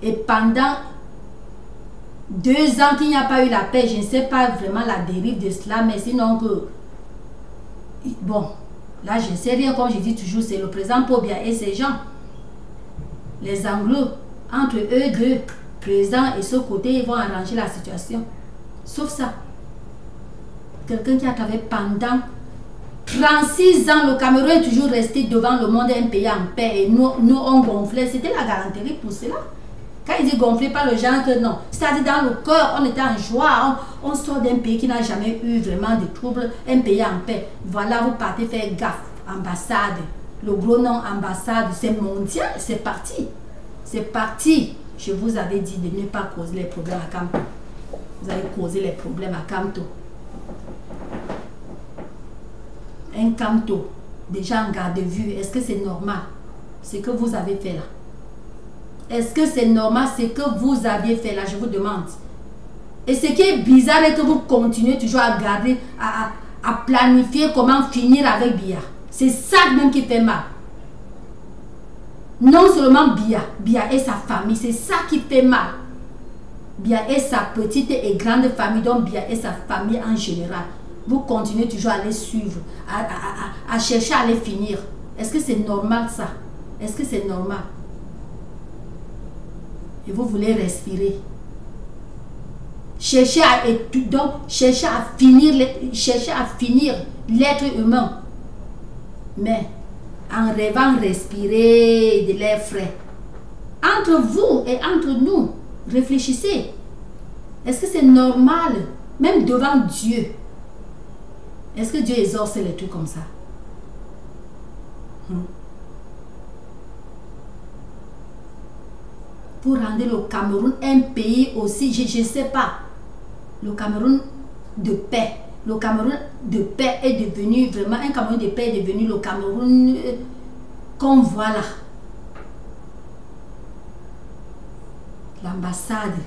[SPEAKER 1] Et pendant 2 ans qu'il n'y a pas eu la paix, je ne sais pas vraiment la dérive de cela, mais sinon que... Bon, là je ne sais rien, comme je dis toujours, c'est le président Paul Biya et ces gens. Les Anglo, entre eux deux, président et ce côté, ils vont arranger la situation. Sauf ça. Quelqu'un qui a travaillé pendant 36 ans, le Cameroun est toujours resté devant le monde un pays en paix et nous on gonflait. C'était la garantie pour cela. Quand il dit gonfler, pas le genre que non. C'est-à-dire dans le cœur, on était en joie. On sort d'un pays qui n'a jamais eu vraiment de troubles, un pays en paix. Voilà, vous partez faire gaffe. Ambassade. Le gros nom ambassade, c'est mondial. C'est parti. C'est parti. Je vous avais dit de ne pas causer les problèmes à Kamto. Vous avez causé les problèmes à Kamto. Un Kamto, déjà en garde de vue, est-ce que c'est normal ce que vous avez fait là? Est-ce que c'est normal ce que vous aviez fait là? Je vous demande. Et ce qui est bizarre est que vous continuez toujours à garder, à planifier comment finir avec Biya. C'est ça même qui fait mal. Non seulement Biya et sa famille, c'est ça qui fait mal. Biya et sa petite et grande famille, donc Biya et sa famille en général. Vous continuez toujours à les suivre, à chercher à les finir. Est-ce que c'est normal ça? Est-ce que c'est normal? Et vous voulez respirer. Cherchez à finir l'être humain. Mais en rêvant respirer de l'air frais. Entre vous et entre nous, réfléchissez. Est-ce que c'est normal, même devant Dieu? Est-ce que Dieu exauce les trucs comme ça? Pour rendre le Cameroun un pays aussi, je ne sais pas, le Cameroun de paix. Le Cameroun de paix est devenu vraiment, un Cameroun de paix est devenu le Cameroun qu'on voit là. L'ambassade,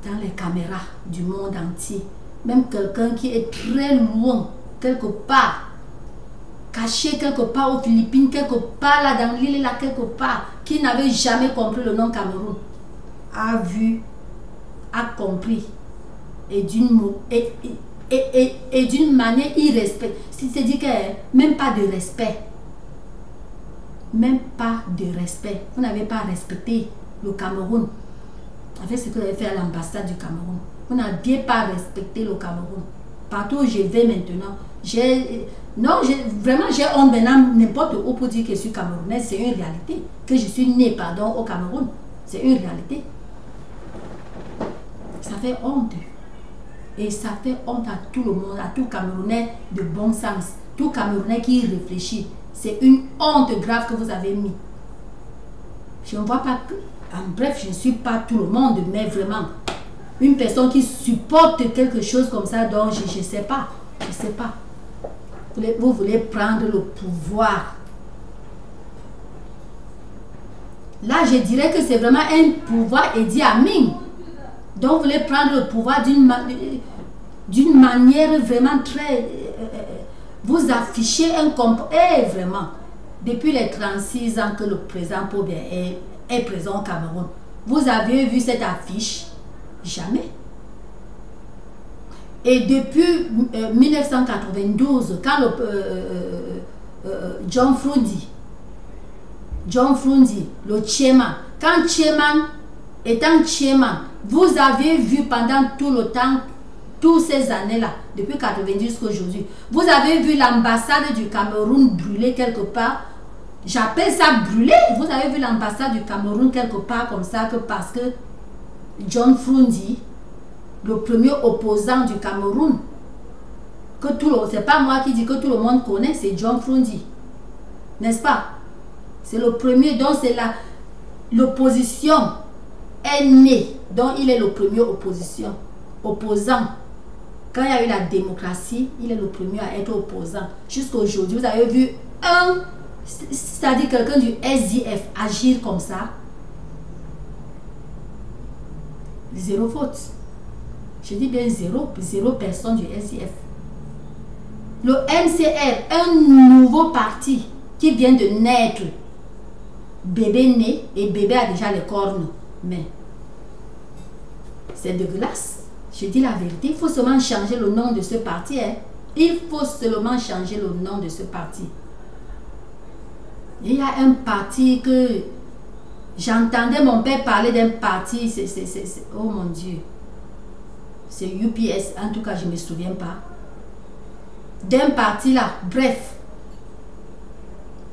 [SPEAKER 1] dans les caméras du monde entier. Même quelqu'un qui est très loin, quelque part, caché quelque part aux Philippines, quelque part là dans l'île là, quelque part, qui n'avait jamais compris le nom Cameroun, a vu, a compris, et d'une manière irrespect. C'est-à-dire que même pas de respect. Même pas de respect. Vous n'avez pas respecté le Cameroun avec ce que vous avez fait à l'ambassade du Cameroun. Vous n'avez pas respecté le Cameroun. Partout où je vais maintenant, vraiment j'ai honte maintenant n'importe où pour dire que je suis camerounaise. C'est une réalité. Que je suis née, pardon, au Cameroun. C'est une réalité. Ça fait honte. Et ça fait honte à tout le monde, à tout Camerounais de bon sens. Tout Camerounais qui réfléchit. C'est une honte grave que vous avez mis. Je ne vois pas que... En bref, je ne suis pas tout le monde, mais vraiment... Une personne qui supporte quelque chose comme ça, donc je ne sais pas. Je ne sais pas. Vous voulez prendre le pouvoir. Là, je dirais que c'est vraiment un pouvoir Idi Amin. Donc, vous voulez prendre le pouvoir d'une manière vraiment très... vous affichez un comportement... vraiment, depuis les 36 ans que le président Paul Biya est présent au Cameroun, vous avez vu cette affiche? Jamais. Et depuis 1992, quand John Frundi, le chairman, quand chairman, étant chairman, vous avez vu pendant tout le temps, toutes ces années-là, depuis 90 jusqu'à aujourd'hui, vous avez vu l'ambassade du Cameroun brûler quelque part. J'appelle ça brûler. Vous avez vu l'ambassade du Cameroun quelque part comme ça, que parce que John Frundi, le premier opposant du Cameroun, que c'est pas moi qui dis que tout le monde connaît, c'est John Frundi, n'est-ce pas? C'est le premier, donc c'est l'opposition est née, donc il est le premier opposant. Quand il y a eu la démocratie, il est le premier à être opposant. Jusqu'à aujourd'hui, vous avez vu c'est-à-dire quelqu'un du SDF agir comme ça. Zéro faute. Je dis bien zéro personne du SDF. Le MCR, un nouveau parti qui vient de naître. Bébé né et bébé a déjà les cornes. Mais c'est dégueulasse. Je dis la vérité, il faut seulement changer le nom de ce parti. Hein. Il faut seulement changer le nom de ce parti. Il y a un parti que j'entendais mon père parler d'un parti, oh mon Dieu, c'est UPS, en tout cas je ne me souviens pas. d'un parti là. Bref.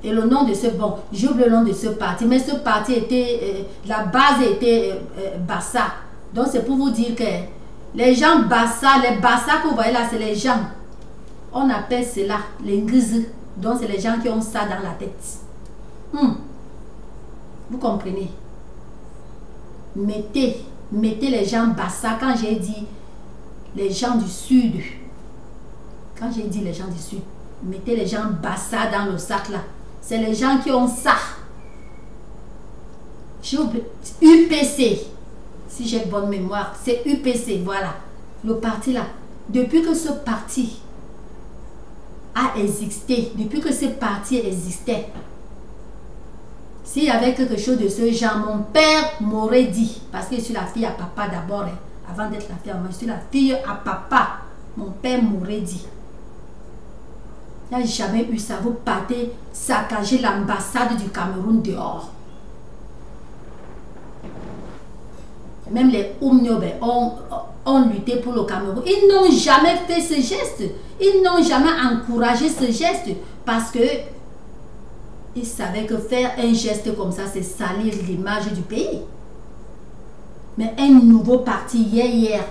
[SPEAKER 1] Et le nom de ce... Bon, j'oublie le nom de ce parti. Mais ce parti était... la base était Bassa. Donc c'est pour vous dire que les gens Bassa, les Bassa que vous voyez là, c'est les gens. On appelle cela les Ngizes. Donc c'est les gens qui ont ça dans la tête. Vous comprenez? Mettez les gens Bassa. Quand j'ai dit les gens du sud, quand j'ai dit les gens du sud, mettez les gens Bassa dans le sac là. C'est les gens qui ont ça. J'ai oublié. UPC. Si j'ai bonne mémoire, c'est UPC. Voilà. Le parti là. Depuis que ce parti a existé, depuis que ce parti existait, s'il y avait quelque chose de ce genre, mon père m'aurait dit, parce que je suis la fille à papa d'abord, avant d'être la fille à moi, je suis la fille à papa. Mon père m'aurait dit. Il n'y a jamais eu ça. Vous partez saccager l'ambassade du Cameroun dehors. Même les Oumniobe ont lutté pour le Cameroun. Ils n'ont jamais fait ce geste. Ils n'ont jamais encouragé ce geste parce que ils savaient que faire un geste comme ça, c'est salir l'image du pays. Mais un nouveau parti hier,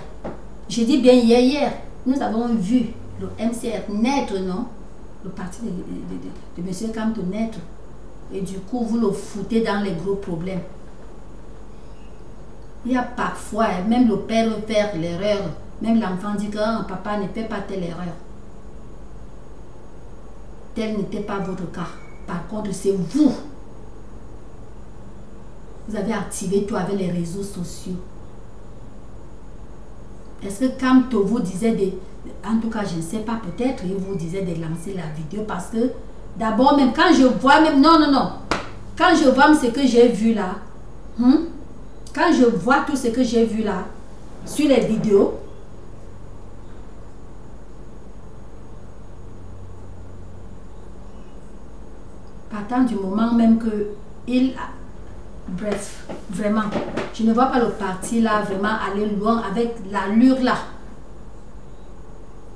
[SPEAKER 1] je dis bien hier, nous avons vu le MCR naître, non? Le parti de M. Kamto naître. Et du coup, vous le foutez dans les gros problèmes. Il y a parfois, même le père veut faire l'erreur. Même l'enfant dit que papa ne fait pas telle erreur. Tel n'était pas votre cas. Par contre, c'est vous. Vous avez activé tout avec les réseaux sociaux. Est-ce que Kamto vous disait de... En tout cas, je ne sais pas, peut-être il vous disait de lancer la vidéo parce que d'abord, même quand je vois, même... Non. Quand je vois ce que j'ai vu là, quand je vois tout ce que j'ai vu là, sur les vidéos, partant du moment même que il a... Bref, vraiment, je ne vois pas le parti là vraiment aller loin avec l'allure là.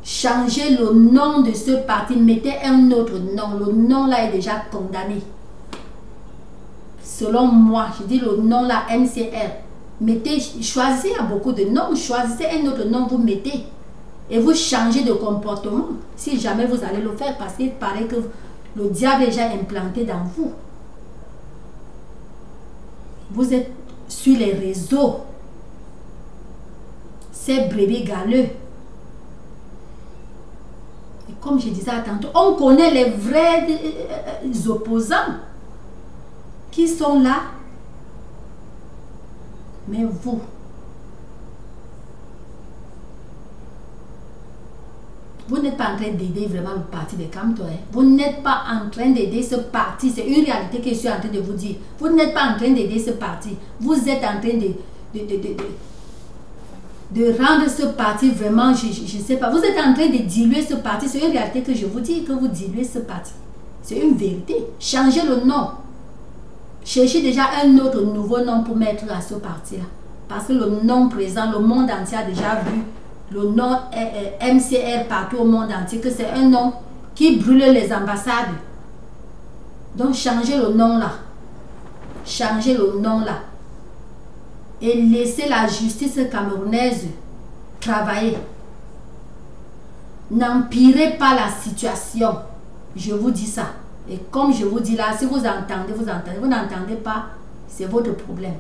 [SPEAKER 1] Changez le nom de ce parti, mettez un autre nom. Le nom là est déjà condamné. Selon moi, je dis le nom là, MCR. Mettez, choisissez, il y a beaucoup de noms, choisissez un autre nom, vous mettez. Et vous changez de comportement. Si jamais vous allez le faire, parce qu'il paraît que le diable est déjà implanté dans vous. Vous êtes sur les réseaux. C'est brebis galeux. Et comme je disais tantôt, on connaît les vrais opposants qui sont là. Mais vous n'êtes pas en train d'aider vraiment le parti de Kamto. Vous n'êtes pas en train d'aider ce parti. C'est une réalité que je suis en train de vous dire. Vous n'êtes pas en train d'aider ce parti. Vous êtes en train de rendre ce parti vraiment, je ne sais pas. Vous êtes en train de diluer ce parti. C'est une réalité que je vous dis, que vous diluez ce parti. C'est une vérité. Changez le nom. Cherchez déjà un autre nouveau nom pour mettre à ce parti-là. Parce que le nom présent, le monde entier a déjà vu le nom MCR partout au monde entier, que c'est un nom qui brûle les ambassades. Donc changez le nom là. Changez le nom là. Et laissez la justice camerounaise travailler. N'empirez pas la situation. Je vous dis ça. Et comme je vous dis là, si vous entendez, vous entendez. Vous n'entendez pas, c'est votre problème.